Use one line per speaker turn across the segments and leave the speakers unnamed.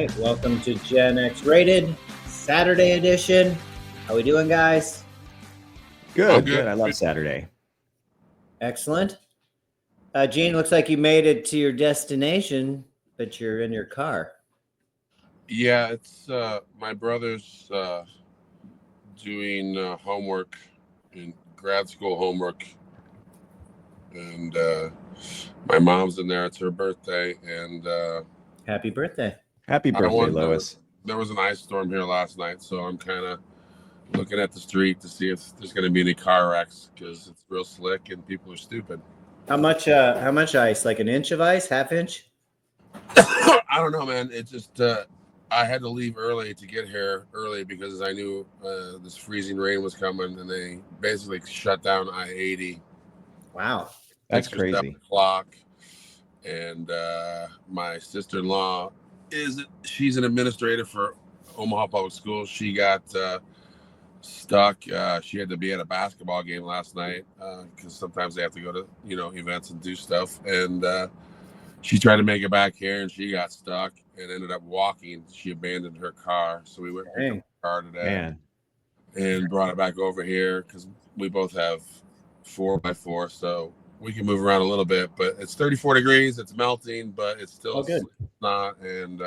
right, welcome to Gen X Rated Saturday edition. How we doing, guys?
Good. I love Saturday.
Excellent. Gene, looks like you made it to your destination, but you're in your car.
Yeah, it's my brother's doing homework in grad school homework, and my mom's in there. It's her birthday, and
Happy birthday.
Happy birthday, Lois.
There was an ice storm here last night, so I'm kind of looking at the street to see if there's going to be any car wrecks because it's real slick and people are stupid.
How much ice? Like an inch of ice? Half inch?
I don't know, man. It just I had to leave early to get here early because I knew this freezing rain was coming, and they basically shut down I-80.
Wow,
that's crazy.
7 o'clock, and my sister-in-law she's an administrator for Omaha Public Schools. She got stuck. She had to be at a basketball game last night because sometimes they have to go to events and do stuff, and she tried to make it back here and she got stuck and ended up walking. She abandoned her car, so we went and picked up her car today and brought it back over here because we both have 4x4, so we can move around a little bit. But it's 34 degrees, it's melting, but it's still
good.
Not, and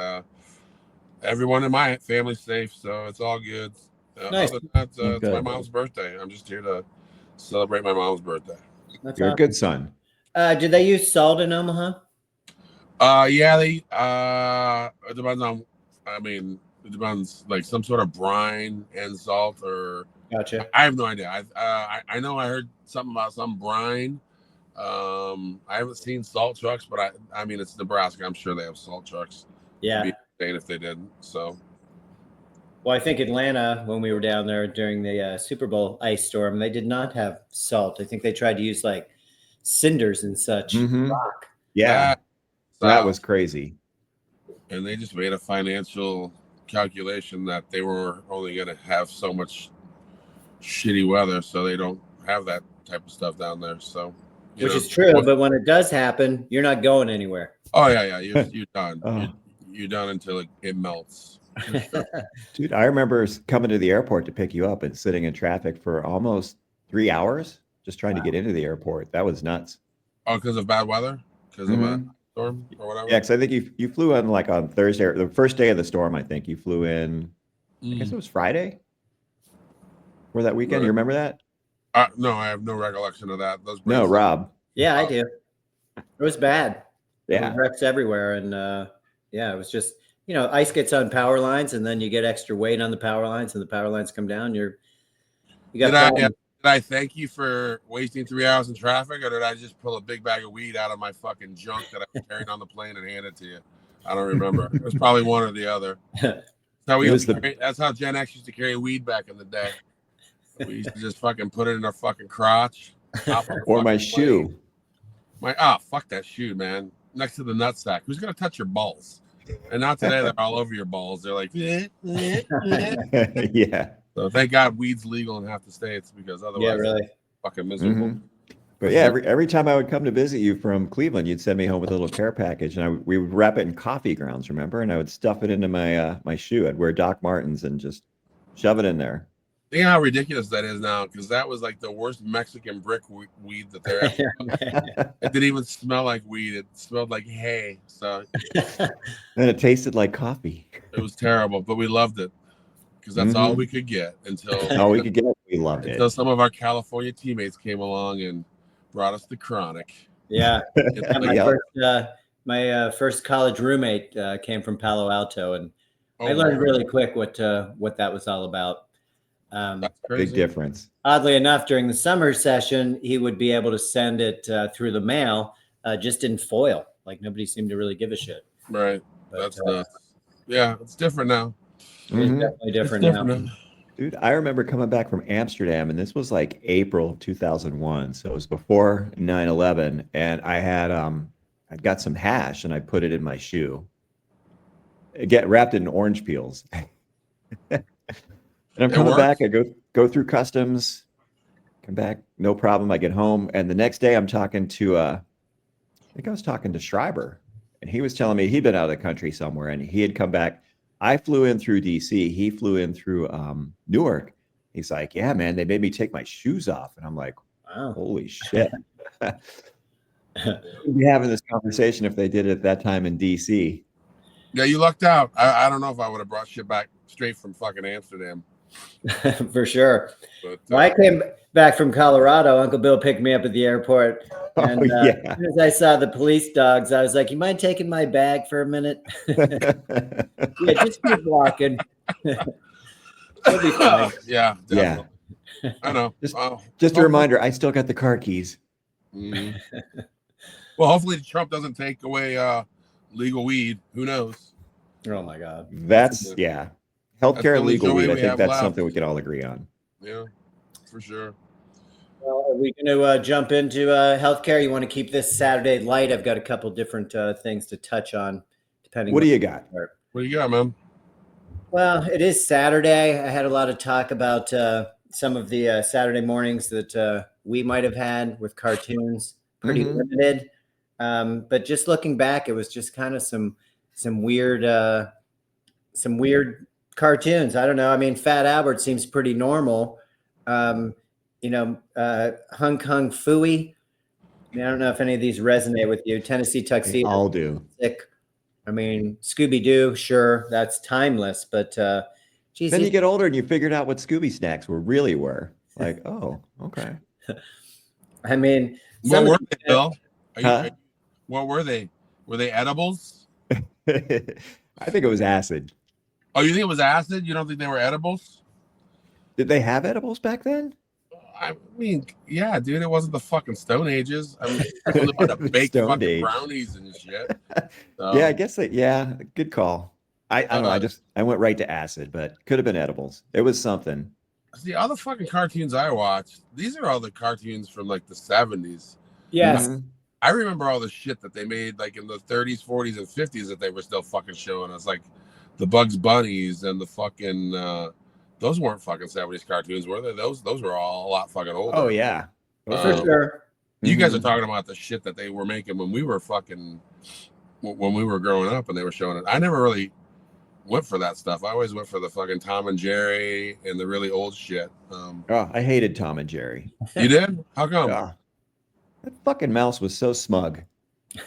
everyone in my family's safe, so it's all good.
Nice.
Other than that, it's my mom's birthday. I'm just here to celebrate my mom's birthday.
You're a good son.
Did they use salt in Omaha?
Yeah, they it depends on, it depends, like some sort of brine and salt, or
Gotcha.
I have no idea. I know I heard something about some brine. I haven't seen salt trucks, but I mean it's Nebraska. I'm sure they have salt trucks.
Yeah.
It'd be insane if they didn't. So
Well, I think Atlanta, when we were down there during the Super Bowl ice storm, they did not have salt. I think they tried to use like cinders and such. Rock.
Yeah. That was crazy.
And they just made a financial calculation that they were only going to have so much shitty weather, so they don't have that type of stuff down there. So,
which is true, but when it does happen, you're not going anywhere.
Oh yeah, you're done. You're done until it melts.
Dude, I remember coming to the airport to pick you up and sitting in traffic for almost 3 hours just trying to get into the airport. That was nuts.
Oh, because of bad weather? Because of a storm or whatever?
Yeah, because I think you flew in like on Thursday, or the first day of the storm. I think you flew in. I guess it was Friday. Or that weekend. You remember that?
No, I have no recollection of that.
No, Rob.
Yeah, I do. It was bad.
Yeah,
there was wrecks everywhere, and it was just ice gets on power lines, and then you get extra weight on the power lines, and the power lines come down. You got.
Did I thank you for wasting 3 hours in traffic, or did I just pull a big bag of weed out of my fucking junk that I was carrying on the plane and hand it to you? I don't remember. It was probably one or the other. That's how Gen X used to carry weed back in the day. We used to just fucking put it in our fucking crotch.
Or my shoe.
Fuck that shoe, man. Next to the nutsack. Who's gonna touch your balls? And not today, they're all over your balls. They're like,
yeah.
So thank God weed's legal in half the states, because otherwise,
really
fucking miserable.
But yeah, every time I would come to visit you from Cleveland, you'd send me home with a little care package, and we would wrap it in coffee grounds, remember? And I would stuff it into my my shoe. I'd wear Doc Martens and just shove it in there.
Think how ridiculous that is now, because that was like the worst Mexican brick weed that there ever. It didn't even smell like weed. It smelled like hay. So
and it tasted like coffee.
It was terrible, but we loved it because that's all we could get until
we loved it
until some of our California teammates came along and brought us the Chronic.
Yeah. My first college roommate came from Palo Alto, and I learned really quick what that was all about.
That's crazy.
Big difference.
Oddly enough, during the summer session, he would be able to send it through the mail, just in foil. Like nobody seemed to really give a shit.
Right. But, that's nuts. Yeah, it's different now.
It's definitely different now.
Dude, I remember coming back from Amsterdam, and this was like April of 2001. So it was before 9/11, and I had I got some hash and I put it in my shoe. It get wrapped in orange peels. And I'm coming back. I go through customs, come back, no problem. I get home, and the next day I'm talking to I think I was talking to Schreiber, and he was telling me he'd been out of the country somewhere, and he had come back. I flew in through DC. He flew in through Newark. He's like, "Yeah, man, they made me take my shoes off," and I'm like,
Wow.
"Holy shit!" We'd be having this conversation if they did it at that time in DC.
Yeah, you lucked out. I don't know if I would have brought shit back straight from fucking Amsterdam.
For sure.
But
When I came back from Colorado, Uncle Bill picked me up at the airport. And
yeah.
as soon as I saw the police dogs, I was like, "You mind taking my bag for a minute?" Yeah, just keep walking. It'll be fine.
yeah, definitely. I know.
Just a reminder, I still got the car keys.
Mhm. Well, hopefully Trump doesn't take away legal weed. Who knows?
Oh my God.
That's
That's
healthcare
the
and
only
legal
joy
weed. I
we
think
have
that's
left.
something we can all agree on.
Yeah, for sure.
Well, are we going to jump into healthcare? You want to keep this Saturday light? I've got a couple different things to touch on, depending.
What do you got?
What do you got, man?
Well, it is Saturday. I had a lot of talk about some of the Saturday mornings that we might have had with cartoons. Pretty
Mhm.
limited, but just looking back, it was just kind of some weird cartoons. I don't know. I mean, Fat Albert seems pretty normal. Hung Kung Fooey. I mean, I don't know if any of these resonate with you. Tennessee
They
Tuxedo.
all do.
Sick. I mean, Scooby Doo, sure, that's timeless, but geez,
Then you get older and you figured out what Scooby snacks really were. Like, oh, okay.
I mean,
What were they, Bill?
Huh?
What were they? Were they edibles?
I think it was acid.
Oh, you think it was acid? You don't think they were edibles?
Did they have edibles back then?
I mean, yeah, dude, it wasn't the fucking Stone Ages. I mean, people knew how to bake
Stone
fucking
Age.
brownies and shit.
Yeah, I guess good call. I don't know.
Uh,
I went right to acid, but could have been edibles. It was something.
See, all the fucking cartoons I watched, these are all the cartoons from like the 70s.
yes,
Mhm.
I remember all the shit that they made like in the 30s, 40s, and 50s that they were still fucking showing us, like the Bugs Bunnies and the fucking those weren't fucking 70s cartoons, were they? Those were all a lot fucking older.
Oh yeah.
for
Um,
sure.
You guys are
Mhm.
talking about the shit that they were making when we were growing up and they were showing it. I never really went for that stuff. I always went for the fucking Tom and Jerry and the really old shit.
Oh, I hated Tom and Jerry.
You did? How come?
Ah, that fucking mouse was so smug.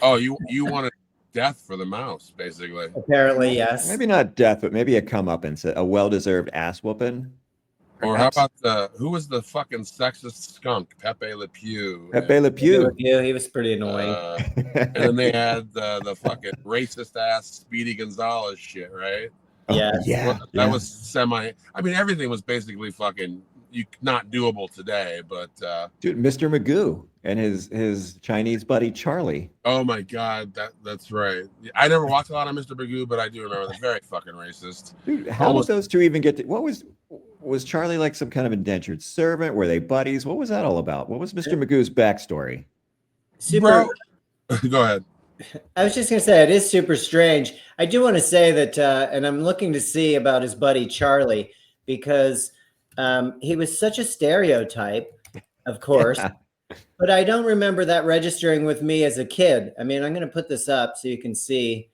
Oh, you wanted death for the mouse, basically.
Apparently, yes.
Maybe not death, but maybe a comeuppance, a well-deserved ass whooping.
Or how
perhaps.
about who was the fucking sexist skunk? Pepe Le Pew.
Pepe Le Pew?
Yeah, he was pretty annoying.
And then they had the fucking racist ass Speedy Gonzalez shit, right?
Yeah.
Yeah.
Well, that was semi. I mean, everything was basically fucking not doable today. But
Dude, Mr. Magoo and his Chinese buddy Charlie.
oh my god, that's right. I never watched a lot of Mr. Magoo, but I do remember they're very fucking racist.
Dude, how
Almost-
did those two even get to what was Charlie like some kind of indentured servant? Were they buddies? What was that all about? What was Mr. Magoo's backstory?
Super.
Bro, go ahead.
I was just going to say, it is super strange. I do want to say that, and I'm looking to see about his buddy Charlie, because he was such a stereotype, of course, but I don't remember that registering with me as a kid. I mean, I'm going to put this up so you can see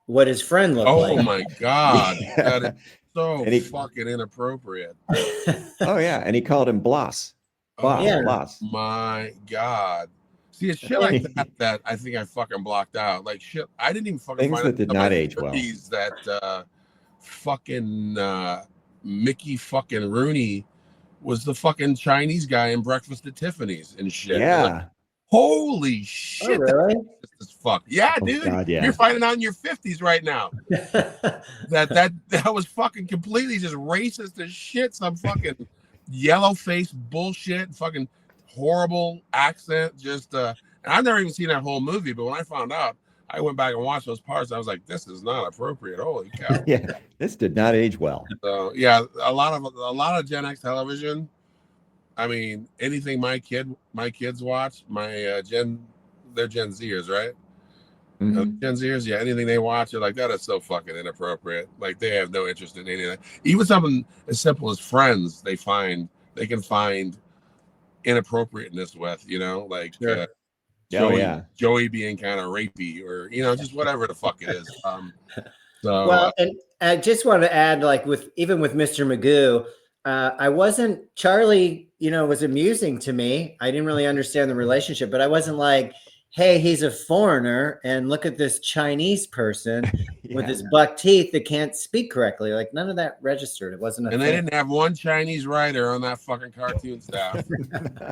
what his friend looked
Oh
like.
my god, that is so
And he-
fucking inappropriate.
Oh yeah, and he called him Bloss. Bloss.
Yeah.
Bloss.
My god. See, it's shit like that I think I fucking blocked out. Like shit, I didn't even fucking
Things
find
that
out
did
until
not
my
age well.
30s that fucking Mickey fucking Rooney was the fucking Chinese guy in Breakfast at Tiffany's and shit.
Yeah.
Like, holy
Oh,
shit,
really?
that's racist as fuck. Yeah,
Oh,
dude.
God, yeah.
You're finding out in your 50s right now. That was fucking completely just racist as shit. Some fucking yellow face bullshit, fucking horrible accent. Just and I've never even seen that whole movie, but when I found out, I went back and watched those parts. I was like, this is not appropriate. Holy cow.
Yeah. This did not age well.
So yeah, a lot of Gen X television. I mean, anything my kids watch, they're Gen Zers, right?
Mhm.
Gen Zers, yeah, anything they watch, they're like, that is so fucking inappropriate. Like they have no interest in anything. Even something as simple as Friends, they can find inappropriateness with, like
Sure.
Joey being kind of rapey, or just whatever the fuck it is. So
Well, and I just want to add, like even with Mr. Magoo, I wasn't Charlie. Was amusing to me. I didn't really understand the relationship, but I wasn't like, hey, he's a foreigner, and look at this Chinese person with his buck teeth that can't speak correctly. Like none of that registered. It wasn't a
and
thing.
they didn't have one Chinese writer on that fucking cartoon staff,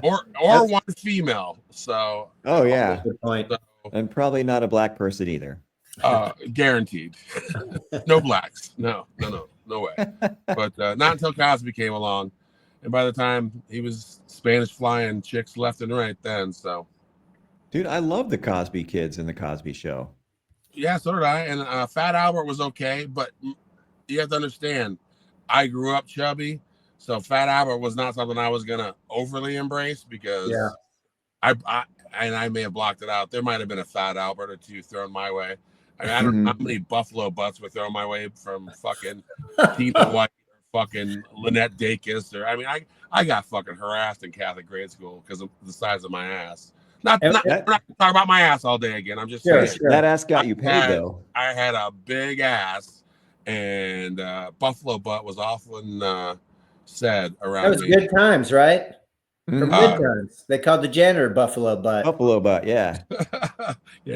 or one female. So
Good point.
And probably not a black person either.
Guaranteed. No blacks. No way. But not until Cosby came along, and by the time he was Spanish flying chicks left and right then. So,
dude, I love the Cosby Kids and the Cosby Show.
Yeah, so did I. And Fat Albert was okay, but you have to understand, I grew up chubby, so Fat Albert was not something I was gonna overly embrace because I may have blocked it out. There might have been a Fat Albert or two thrown my way. I don't know how many buffalo butts were thrown my way from fucking Tina White or fucking Lynette Dacus. I got fucking harassed in Catholic grade school because of the size of my ass. We're not talking about my ass all day again. I'm just saying.
That ass got you paid, though.
I had a big ass, and buffalo butt was often said around me.
That was good times, right? From good times. They called the janitor Buffalo Butt.
Buffalo Butt, yeah.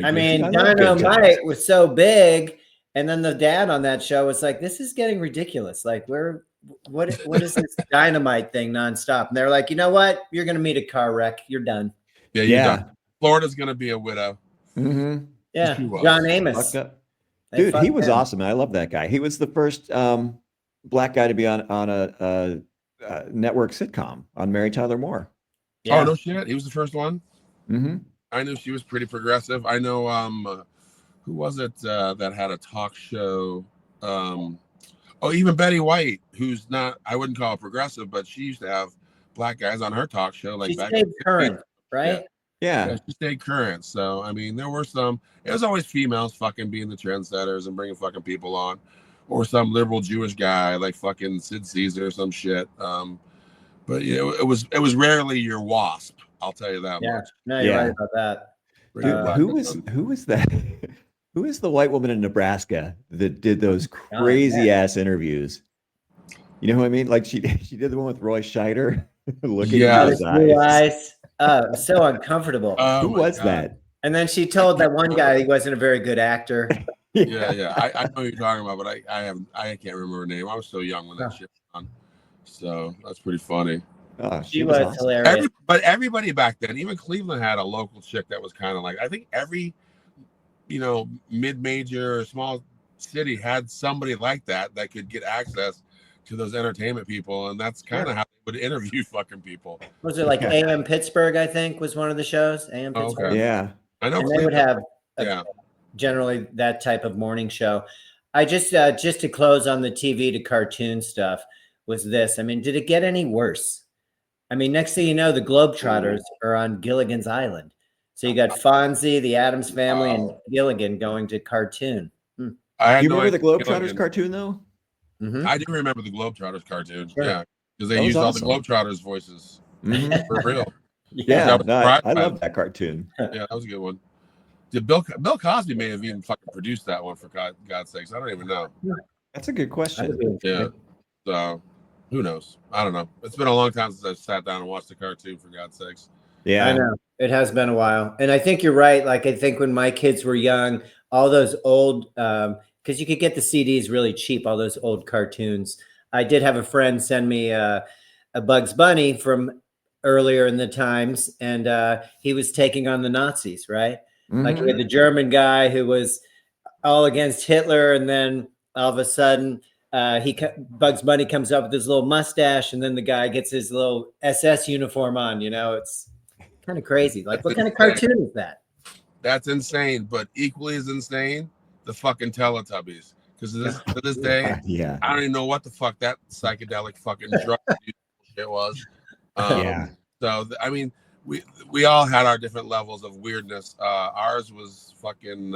I mean, Dynamite was so big, and then the dad on that show was like, "This is getting ridiculous. Like, what is this Dynamite thing nonstop?" And they're like, "You know what? You're gonna meet a car wreck. You're done."
Yeah, you're done. Florida's gonna be a widow.
Mm-hmm.
Yeah, John Amos.
Dude, he was awesome. I love that guy. He was the first black guy to be on a network sitcom on Mary Tyler Moore.
Yeah. Oh no shit! He was the first one.
Mm-hmm.
I knew she was pretty progressive. I know who was it that had a talk show? Even Betty White, who's not, I wouldn't call her progressive, but she used to have black guys on her talk show. Like
she stayed current, right?
Yeah, she stayed current. So I mean, there were some. It was always females fucking being the trendsetters and bringing fucking people on, or some liberal Jewish guy like fucking Sid Caesar or some shit. But it was rarely your WASP. I'll tell you that much.
No, you're right about that.
Dude, who was that? Who is the white woman in Nebraska that did those crazy ass interviews? You know what I mean? Like she did the one with Roy Scheider. Looking at his
eyes. So uncomfortable.
Who was that?
And then she told that one guy he wasn't a very good actor.
Yeah. I know what you're talking about, but I can't remember her name. I was so young when that shit was on. So that's pretty funny.
Oh,
she was awesome. Hilarious.
But everybody back then, even Cleveland had a local chick that was kind of like, I think every, mid-major or small city had somebody like that could get access to those entertainment people. And that's kind of how they would interview fucking people.
Was it like AM Pittsburgh, I think, was one of the shows? AM Pittsburgh.
Okay. Yeah.
I know.
And they would have generally that type of morning show. I just to close on the TV to cartoon stuff was this. I mean, did it get any worse? I mean, next thing you know, the Globetrotters are on Gilligan's Island. So you got Fonzie, the Addams Family, and Gilligan going to cartoon.
Do you remember the Globetrotters cartoon, though?
Mm-hmm.
I do remember the Globetrotters cartoon.
Sure.
Yeah, because they used all the Globetrotters voices for real.
I love that cartoon.
Yeah, that was a good one. Did Bill Cosby may have even fucking produced that one, for God's sakes? I don't even know.
That's a good question.
Yeah. So who knows? I don't know. It's been a long time since I've sat down and watched the cartoon, for God's sakes.
Yeah,
I know. It has been a while. And I think you're right. Like, I think when my kids were young, all those old, because you could get the CDs really cheap, all those old cartoons. I did have a friend send me a Bugs Bunny from earlier in the times, and he was taking on the Nazis, right? Mm-hmm. Like, we had the German guy who was all against Hitler, and then all of a sudden, Bugs Bunny comes up with his little mustache, and then the guy gets his little SS uniform on. It's kind of crazy. Like, what kind of cartoon is that?
That's insane, but equally as insane, the fucking Teletubbies. Because to this day, I don't even know what the fuck that psychedelic fucking drug shit was. So I mean, we all had our different levels of weirdness. Ours was fucking.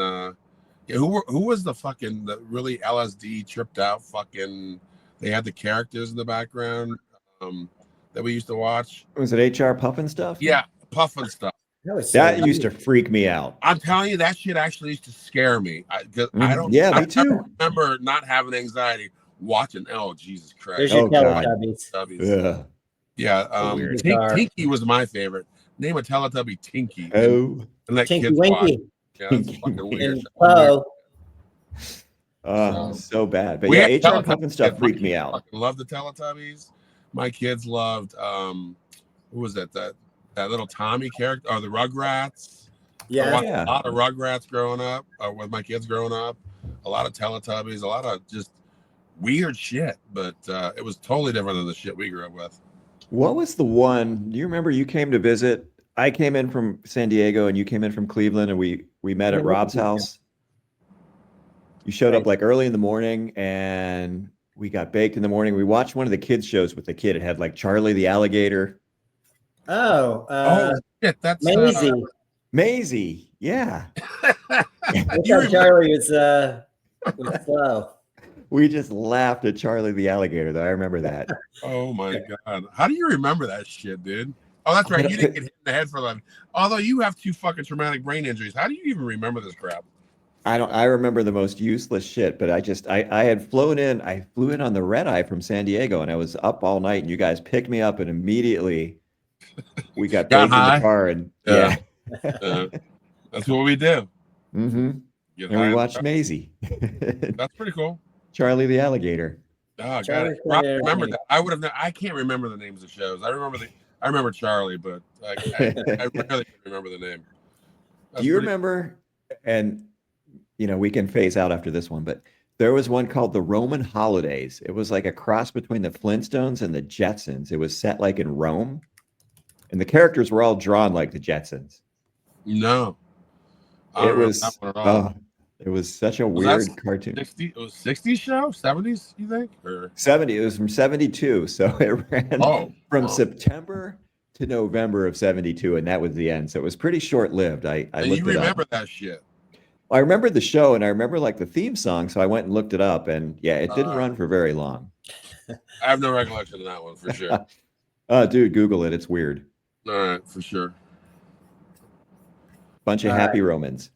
Who was the really LSD tripped out fucking? They had the characters in the background that we used to watch.
Was it HR Puffin stuff?
Yeah, Puffin stuff.
That used to freak me out.
I'm telling you, that shit actually used to scare me. I
Yeah, me too.
remember not having anxiety watching. Oh, Jesus Christ!
There's your
Oh, God.
Teletubbies.
Ugh.
Yeah,
So weird.
Tinky was my favorite. Name a Teletubby Tinky.
Oh,
and let
Tinky
kids watch.
Winky
Yeah, that's
Tinky
fucking weird.
and Poe.
so bad. But
We
yeah,
had
HR
Teletubbies.
Puffin stuff
My
freaked me
kids
out.
fucking loved the Teletubbies. My kids loved who was that? That little Tommy character or the Rugrats. I
Yeah.
watched a lot of Rugrats growing up, with my kids growing up. A lot of Teletubbies, a lot of just weird shit. But it was totally different than the shit we grew up with.
What was the one? Do you remember you came to visit? I came in from San Diego and you came in from Cleveland and we met at Rob's house. You showed up like early in the morning and we got baked in the morning. We watched one of the kids' shows with the kid. It had like Charlie the alligator.
Oh,
Shit, that's
Maisie.
Maisie, yeah.
Charlie was slow.
We just laughed at Charlie the alligator, though. I remember that.
Oh my God. How do you remember that shit, dude? Oh, that's right. You didn't get hit in the head for life. Although you have 2 fucking traumatic brain injuries. How do you even remember this crap?
I remember the most useless shit, but I had flown in. I flew in on the red eye from San Diego and I was up all night and you guys picked me up and immediately we got baked in the car and yeah.
That's what we do.
Mm-hmm. And we watched Maisie.
That's pretty cool.
Charlie the alligator.
Oh, got it. I remember that. I can't remember the names of shows. I remember Charlie, but I really can't remember the name.
Do you remember? And we can phase out after this one, but there was one called The Roman Holidays. It was like a cross between the Flintstones and the Jetsons. It was set like in Rome, and the characters were all drawn like the Jetsons.
No,
it was such a weird cartoon.
It was 60s show, 70s, you think? Or
70? It was from 72, so it ran from September to November of 72, and that was the end. So it was pretty short-lived. I looked
you remember that shit?
I remember the show, and I remember like the theme song, so I went and looked it up, and yeah, it didn't run for very long.
I have no recollection of that one for sure.
Dude, Google it. It's weird.
All right, for sure.
Bunch of happy Romans.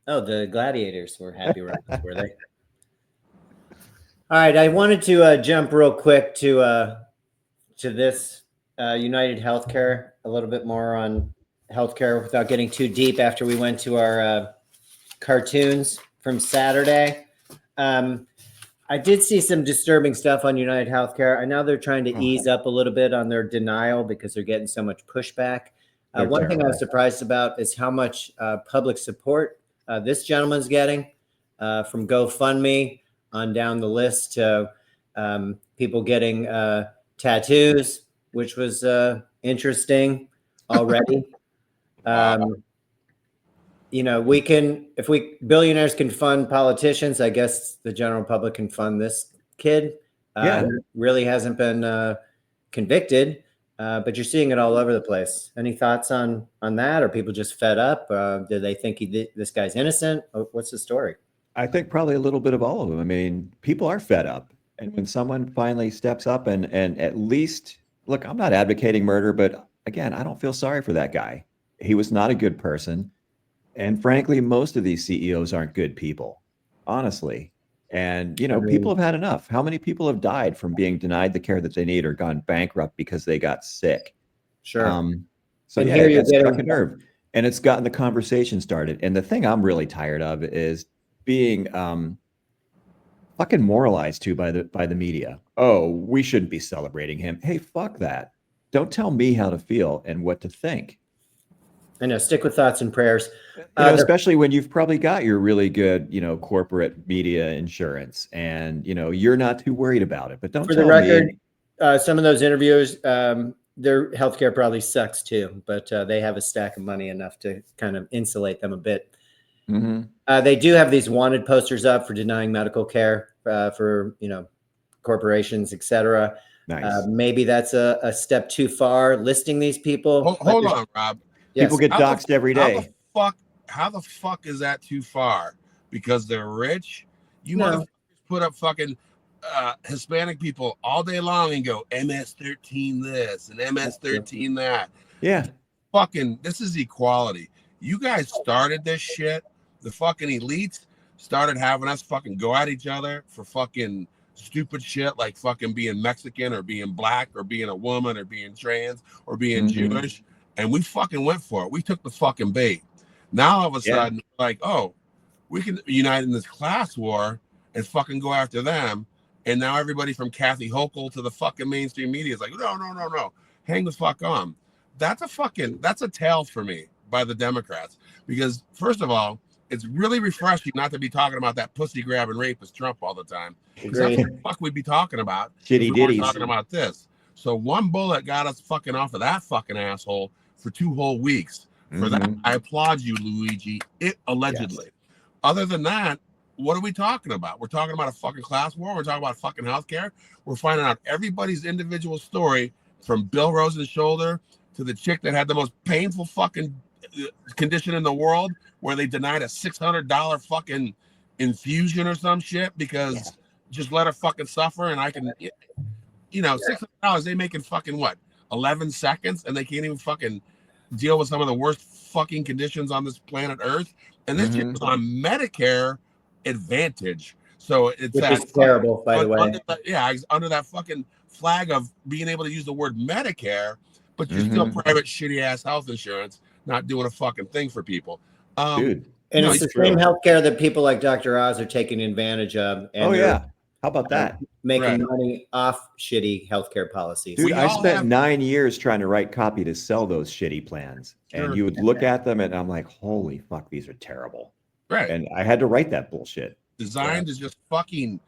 Oh, the gladiators were happy Romans, were they? All right, I wanted to jump real quick to this United Healthcare, a little bit more on healthcare without getting too deep after we went to our cartoons from Saturday. I did see some disturbing stuff on United Healthcare. I know they're trying to ease up a little bit on their denial because they're getting so much pushback. One thing I was surprised about is how much public support this gentleman's getting from GoFundMe on down the list to people getting tattoos, which was interesting already. If billionaires can fund politicians, I guess the general public can fund this kid. Who really hasn't been convicted, but you're seeing it all over the place. Any thoughts on that? Are people just fed up? Do they think this guy's innocent? What's the story?
I think probably a little bit of all of them. I mean, people are fed up. And when someone finally steps up and at least, look, I'm not advocating murder, but again, I don't feel sorry for that guy. He was not a good person. And frankly, most of these CEOs aren't good people, honestly. And, people have had enough. How many people have died from being denied the care that they need or gone bankrupt because they got sick?
Sure.
So yeah, it's struck a nerve. And it's gotten the conversation started. And the thing I'm really tired of is being fucking moralized to by the media. Oh, we shouldn't be celebrating him. Hey, fuck that. Don't tell me how to feel and what to think.
I know. Stick with thoughts and prayers.
Especially when you've probably got your really good, corporate media insurance, and you're not too worried about it. But don't. For the record,
some of those interviewers, their healthcare probably sucks too, but they have a stack of money enough to kind of insulate them a bit.
Mm-hmm.
They do have these wanted posters up for denying medical care for corporations, etc.
Nice.
Maybe that's a step too far. Listing these people.
Hold on, Rob.
Yes. People get doxxed every day.
How the fuck is that too far? Because they're rich? You motherfuckers put up fucking Hispanic people all day long and go MS-13 this and MS-13 that.
Yeah.
this is equality. You guys started this shit. The fucking elites started having us fucking go at each other for fucking stupid shit like fucking being Mexican or being black or being a woman or being trans or being Jewish. And we fucking went for it. We took the fucking bait. Now all of a sudden, like, oh, we can unite in this class war and fucking go after them. And now everybody from Kathy Hochul to the fucking mainstream media is like, no. Hang the fuck on. That's a tale for me by the Democrats. Because first of all, it's really refreshing not to be talking about that pussy grabbing rapist Trump all the time. That's what the fuck we'd be talking about.
Shitty ditties.
Talking about this. So one bullet got us fucking off of that fucking asshole for 2 whole weeks. For that, I applaud you, Luigi. Allegedly. Yes. Other than that, what are we talking about? We're talking about a fucking class war. We're talking about fucking healthcare. We're finding out everybody's individual story, from Bill Rosen's shoulder to the chick that had the most painful fucking condition in the world, where they denied a $600 fucking infusion or some shit because just let her fucking suffer. And I can, $600, they making fucking what, 11 seconds, and they can't even fucking deal with some of the worst fucking conditions on this planet Earth. And this shit was on Medicare Advantage. So it's
terrible, by the way.
Under that fucking flag of being able to use the word Medicare, but you're still private shitty ass health insurance, not doing a fucking thing for people.
Dude.
And it's the same healthcare that people like Dr. Oz are taking advantage of. And
how about that?
Making money off shitty healthcare policies.
Dude, I spent 9 years trying to write copy to sell those shitty plans. And you would look at them and I'm like, holy fuck, these are terrible.
Right.
And I had to write that bullshit.
Designed to just fucking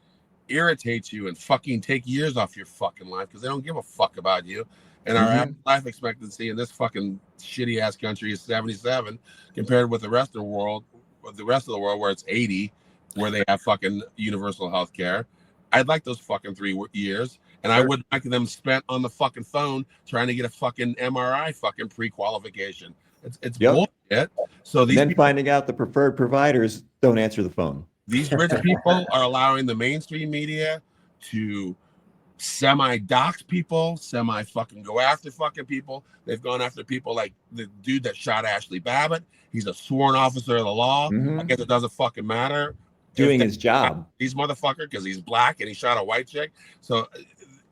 irritate you and fucking take years off your fucking life because they don't give a fuck about you. And our average life expectancy in this fucking shitty ass country is 77 compared with the rest of the world, where it's 80, where they have fucking universal health care. I'd like those fucking 3 years, and I would like them spent on the fucking phone trying to get a fucking MRI fucking pre-qualification. It's bullshit. So
finding out the preferred providers don't answer the phone.
These rich people are allowing the mainstream media to semi-dox people, semi-fucking go after fucking people. They've gone after people like the dude that shot Ashley Babbitt. He's a sworn officer of the law. I guess it doesn't fucking matter.
Doing his job.
He's motherfucker because he's black and he shot a white chick. So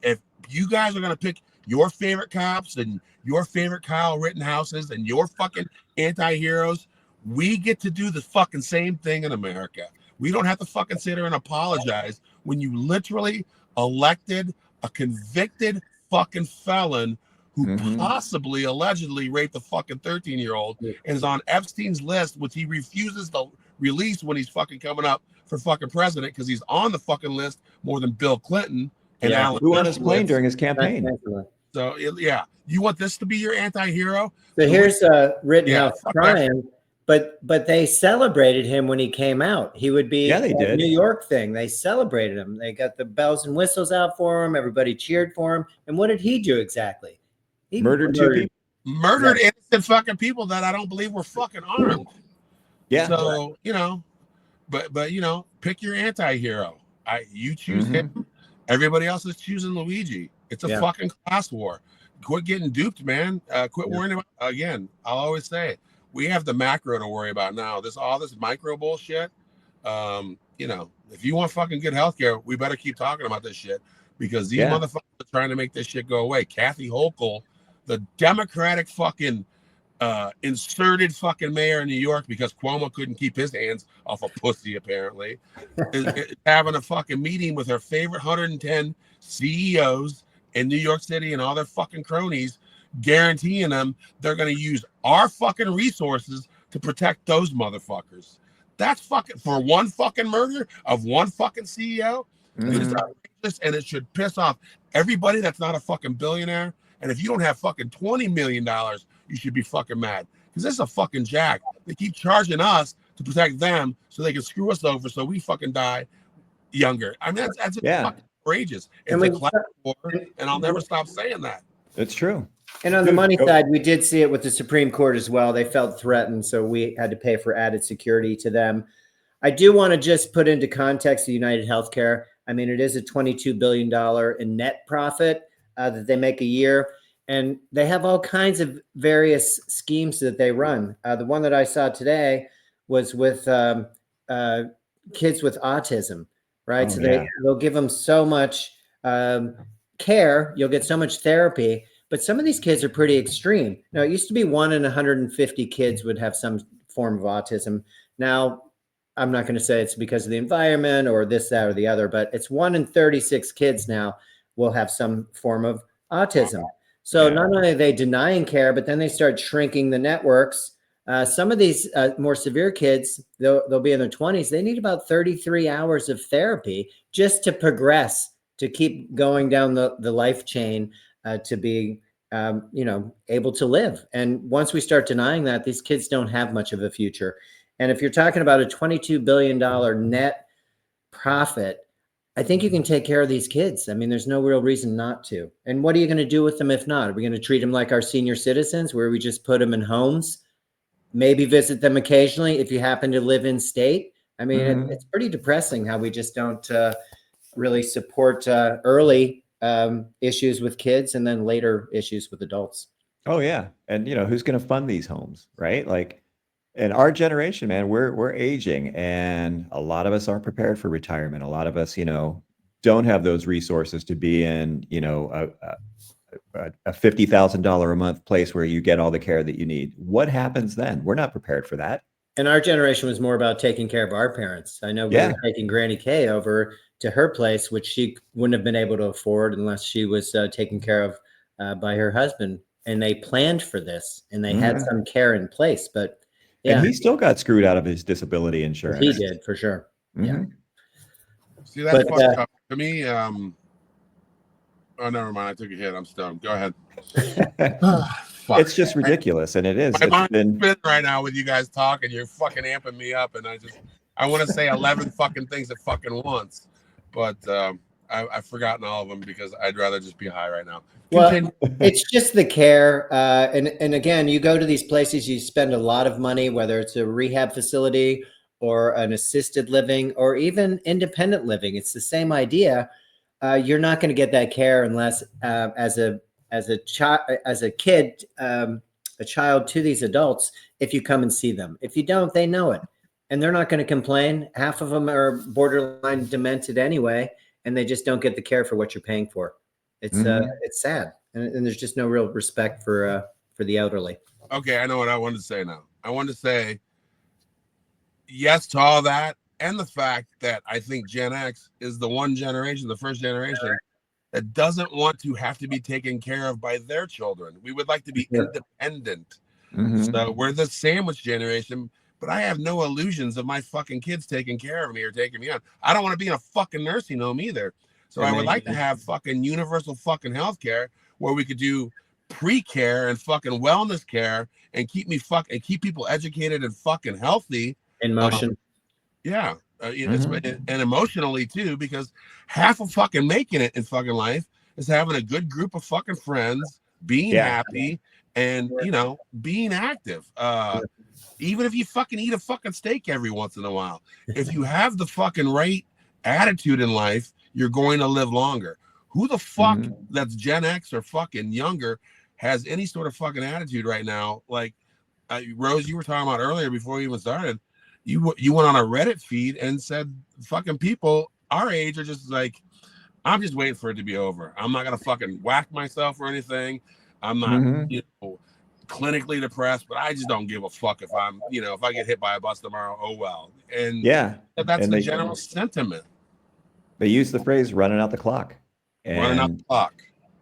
if you guys are going to pick your favorite cops and your favorite Kyle Rittenhouses and your fucking anti-heroes, we get to do the fucking same thing in America. We don't have to fucking sit here and apologize when you literally elected a convicted fucking felon who possibly allegedly raped a fucking 13-year-old and is on Epstein's list, which he refuses to release when he's fucking coming up for fucking president because he's on the fucking list more than Bill Clinton and Alan
who on his plane during his campaign.
So you want this to be your anti-hero?
So here's Rittenhouse crying. But they celebrated him when he came out. He would be
they did.
New York thing. They celebrated him. They got the bells and whistles out for him. Everybody cheered for him. And what did he do exactly? He
murdered 2 people.
Murdered innocent fucking people that I don't believe were fucking armed.
Yeah.
So but pick your anti-hero. You choose him. Everybody else is choosing Luigi. It's a fucking class war. Quit getting duped, man. Quit worrying about. Again, I'll always say it. We have the macro to worry about now. All this micro bullshit. If you want fucking good healthcare, we better keep talking about this shit because these motherfuckers are trying to make this shit go away. Kathy Hochul, the Democratic fucking inserted fucking mayor in New York because Cuomo couldn't keep his hands off a pussy apparently, is having a fucking meeting with her favorite 110 CEOs in New York City and all their fucking cronies, guaranteeing them they're going to use our fucking resources to protect those motherfuckers. That's fucking for one fucking murder of one fucking CEO. It's outrageous, and it should piss off everybody that's not a fucking billionaire. And if you don't have fucking $20 million, you should be fucking mad because this is a fucking jack. They keep charging us to protect them so they can screw us over so we fucking die younger. I mean, that's fucking outrageous. It's a class war, and I'll never stop saying that.
It's true.
And on the money side, we did see it with the Supreme Court as well. They felt threatened, so we had to pay for added security to them. I do want to just put into context the United Healthcare. I mean, it is a $22 billion in net profit that they make a year. and they have all kinds of various schemes that they run. The one that I saw today was with kids with autism, right?
Oh,
So
yeah.
they'll give them so much care, you'll get so much therapy, but some of these kids are pretty extreme. Now, it used to be 1 in 150 kids would have some form of autism. Now, I'm not going to say it's because of the environment or this, that, or the other, but it's 1 in 36 kids now will have some form of autism. So
Yeah.
not only are they denying care, but then they start shrinking the networks. Some of these more severe kids, they'll be in their 20s. They need about 33 hours of therapy just to progress, to keep going down the life chain, to be able to live. And once we start denying that, these kids don't have much of a future. And if you're talking about a $22 billion net profit, I think you can take care of these kids. I mean, there's no real reason not to. And what are you going to do with them if not? Are we going to treat them like our senior citizens, where we just put them in homes, maybe visit them occasionally if you happen to live in state? I mean, it's pretty depressing how we just don't really support early issues with kids and then later issues with adults.
Oh yeah. And who's going to fund these homes, right? Like in our generation, man, we're aging, and a lot of us aren't prepared for retirement. A lot of us, don't have those resources to be in, a $50,000 a month place where you get all the care that you need. What happens then? We're not prepared for that.
And our generation was more about taking care of our parents. I know we were taking Granny Kay over to her place, which she wouldn't have been able to afford unless she was taken care of by her husband. And they planned for this, and they had some care in place. But yeah,
and he still got screwed out of his disability insurance.
he did, for sure. Yeah.
See, that's fucked up. To me, oh, never mind. I took a hit. I'm stoned. Go ahead.
It's just ridiculous, and it is.
My mind's spinning right now with you guys talking. You're fucking amping me up, and I want to say 11 fucking things at fucking once, but I've forgotten all of them because I'd rather just be high right now.
Well, it's just the care, and again, you go to these places, you spend a lot of money, whether it's a rehab facility or an assisted living or even independent living. It's the same idea. You're not going to get that care unless, as a kid, a child to these adults, if you come and see them. If you don't, they know it, and they're not going to complain. Half of them are borderline demented anyway, and they just don't get the care for what you're paying for. It's sad, and there's just no real respect for the elderly.
Okay, I know what I wanted to say now. I wanted to say yes to all that, and the fact that I think Gen X is the one generation, the first generation, that doesn't want to have to be taken care of by their children. We would like to be independent. So we're the sandwich generation, but I have no illusions of my fucking kids taking care of me or taking me on. I don't want to be in a fucking nursing home either. So I would like to have fucking universal fucking healthcare where we could do pre-care and fucking wellness care and keep people educated and fucking healthy.
In motion.
Yeah. And emotionally too, because half of fucking making it in fucking life is having a good group of fucking friends, being happy, and being active. Even if you fucking eat a fucking steak every once in a while, if you have the fucking right attitude in life, you're going to live longer. Who the fuck that's Gen X or fucking younger has any sort of fucking attitude right now? Like Rose, you were talking about earlier before we even started. You went on a Reddit feed and said fucking people our age are just like, I'm just waiting for it to be over. I'm not gonna fucking whack myself or anything. I'm not clinically depressed, but I just don't give a fuck if I'm if I get hit by a bus tomorrow. Oh well. And that's the general sentiment.
They use the phrase "running out the clock."
Running out the clock.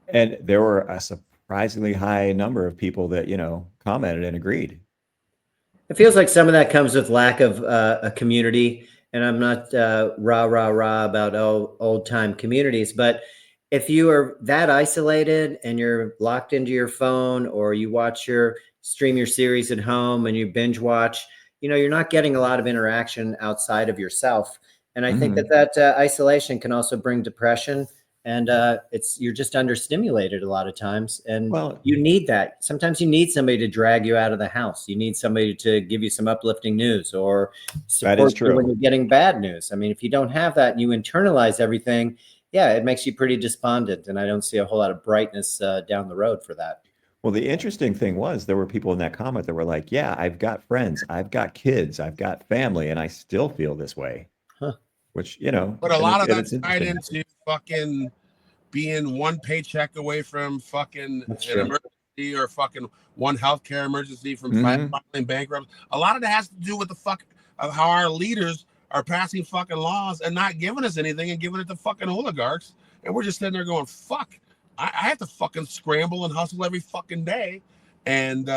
And there were a surprisingly high number of people that commented and agreed.
It feels like some of that comes with lack of a community, and I'm not rah about old time communities, but if you are that isolated and you're locked into your phone, or you stream your series at home and you binge watch, you're not getting a lot of interaction outside of yourself. And I think that isolation can also bring depression, and you're just understimulated a lot of times, and you need that. Sometimes you need somebody to drag you out of the house. You need somebody to give you some uplifting news or support you when you're getting bad news. I mean, if you don't have that and you internalize everything, yeah, it makes you pretty despondent, and I don't see a whole lot of brightness down the road for that.
Well, the interesting thing was there were people in that comment that were like, yeah, I've got friends, I've got kids, I've got family, and I still feel this way.
Huh.
Which, you know,
But a lot of
it's
that's tied
interesting.
into fucking being one paycheck away from fucking
That's
an
true.
emergency or fucking one healthcare emergency from
Mhm.
filing bankrupt. A lot of that has to do with the fuck of how our leaders are passing fucking laws and not giving us anything and giving it to fucking oligarchs. And we're just sitting there going, fuck, I have to fucking scramble and hustle every fucking day. And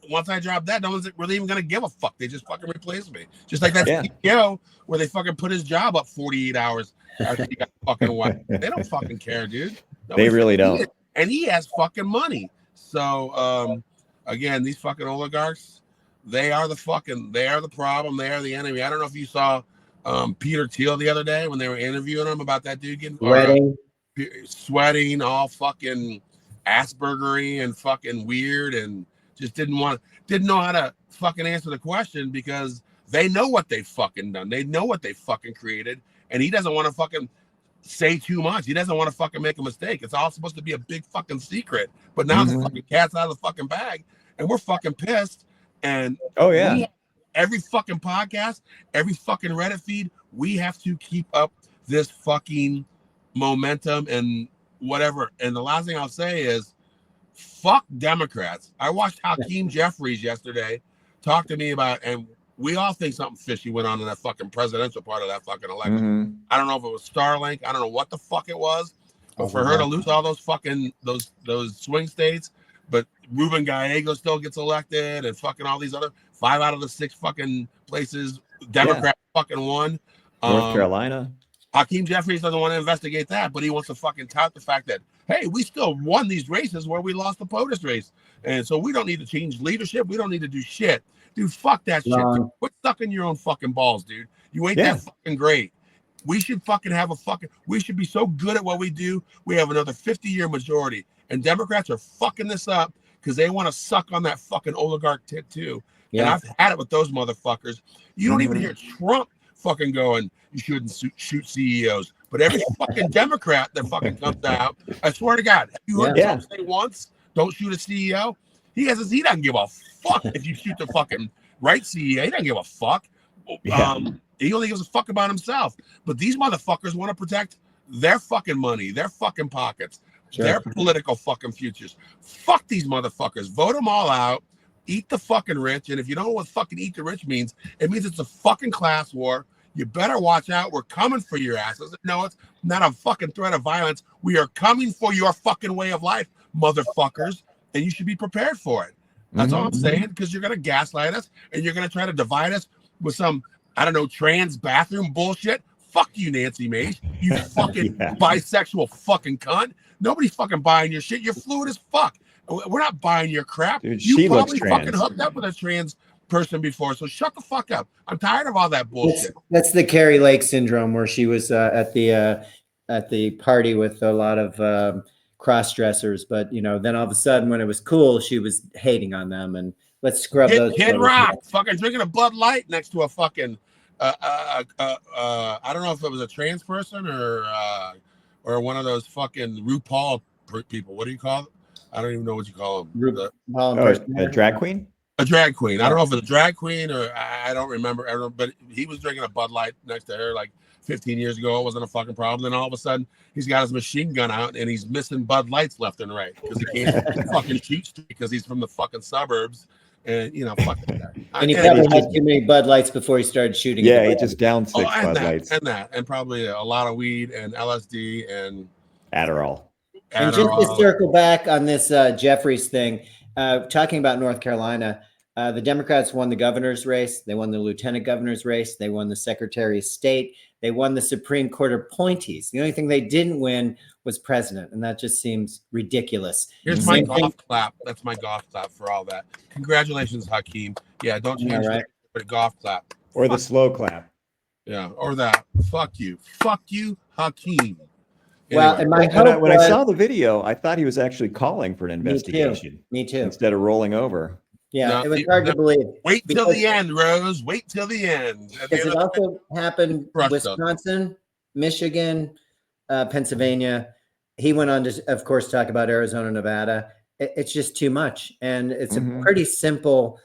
once I drop that, no one's really even gonna give a fuck. They just fucking replace me. Just like that
Yeah.
CEO where they fucking put his job up 48 hours after he got fucking wife. They don't fucking care, dude.
They really don't.
And he has fucking money. So again, these fucking oligarchs, they are the problem. They are the enemy. I don't know if you saw Peter Thiel the other day when they were interviewing him about that dude getting
Wedding.
sweating, all fucking Aspergery and fucking weird, and just didn't know how to fucking answer the question because they know what they fucking done. They know what they fucking created, and he doesn't want to fucking say too much. He doesn't want to fucking make a mistake. It's all supposed to be a big fucking secret, but now the fucking cat's out of the fucking bag, and we're fucking pissed. And
Oh yeah.
every fucking podcast, every fucking Reddit feed, we have to keep up this fucking momentum and whatever. And the last thing I'll say is, fuck Democrats. I watched Hakeem Jeffries yesterday talk to me about, and we all think something fishy went on in that fucking presidential part of that fucking election.
Mhm.
I don't know if it was Starlink. I don't know what the fuck it was, but for her to lose all those fucking those swing states, but Ruben Gallego still gets elected, and fucking all these other 5 out of the 6 fucking places Democrat fucking won.
North Carolina.
Hakeem Jeffries doesn't want to investigate that, but he wants to fucking tout the fact that, hey, we still won these races where we lost the POTUS race. And so we don't need to change leadership. We don't need to do shit. Dude, fuck that shit. Dude. Quit sucking your own fucking balls, dude. You ain't that fucking great. We should fucking have we should be so good at what we do. We have another 50-year majority. And Democrats are fucking this up because they want to suck on that fucking oligarch tit too. Yeah. And I've had it with those motherfuckers. You don't even hear Trump fucking going, you shouldn't shoot CEOs. But every fucking Democrat that fucking comes out, I swear to God, have you heard Trump say once, don't shoot a CEO? He doesn't give a fuck if you shoot the fucking right CEO. He doesn't give a fuck. He only gives a fuck about himself. But these motherfuckers want to protect their fucking money, their fucking pockets, their political fucking futures. Fuck these motherfuckers. Vote them all out. Eat the fucking rich. And if you don't know what fucking eat the rich means, it means it's a fucking class war. You better watch out. We're coming for your asses. No, it's not a fucking threat of violence. We are coming for your fucking way of life, motherfuckers. And you should be prepared for it. That's all I'm saying, because you're going to gaslight us and you're going to try to divide us with some, I don't know, trans bathroom bullshit. Fuck you, Nancy Mace. You fucking bisexual fucking cunt. Nobody's fucking buying your shit. You're fluid as fuck. We're not buying your crap.
Dude,
you
she
probably
looks
fucking
trans.
hooked up with a trans person before, so shut the fuck up. I'm tired of all that bullshit.
That's the Carrie Lake syndrome, where she was at the party with a lot of cross dressers, but then all of a sudden, when it was cool, she was hating on them. And let's scrub those.
Kid Rock, fucking drinking a Bud Light next to a fucking I don't know if it was a trans person or one of those fucking RuPaul people. What do you call it? I don't even know what you call them.
A drag queen?
A drag queen. I don't know if it's a drag queen or I don't remember. But he was drinking a Bud Light next to her like 15 years ago. It wasn't a fucking problem. Then all of a sudden, he's got his machine gun out and he's missing Bud Lights left and right because he can't fucking shoot because he's from the fucking suburbs. And fuck that guy.
And he probably had too many Bud Lights before he started shooting.
Yeah, he just downed 6 Bud Lights.
And probably a lot of weed and LSD and
Adderall.
And just to circle back on this Jeffries thing, talking about North Carolina, the Democrats won the governor's race. They won the lieutenant governor's race. They won the secretary of state. They won the Supreme Court appointees. The only thing they didn't win was president. And that just seems ridiculous.
Here's my golf clap. That's my golf clap for all that. Congratulations, Hakeem. Yeah, don't change it, but a golf clap.
Or the slow clap.
Yeah, or that. Fuck you. Fuck you, Hakeem.
Well, and my hope
when I saw the video, I thought he was actually calling for an investigation.
Me too.
Instead of rolling over.
Yeah, it was hard to believe.
Wait till the end, Rose. Wait till the end.
Because it also happened Wisconsin, Michigan, Pennsylvania. He went on to, of course, talk about Arizona, Nevada. It's just too much, and it's a pretty simple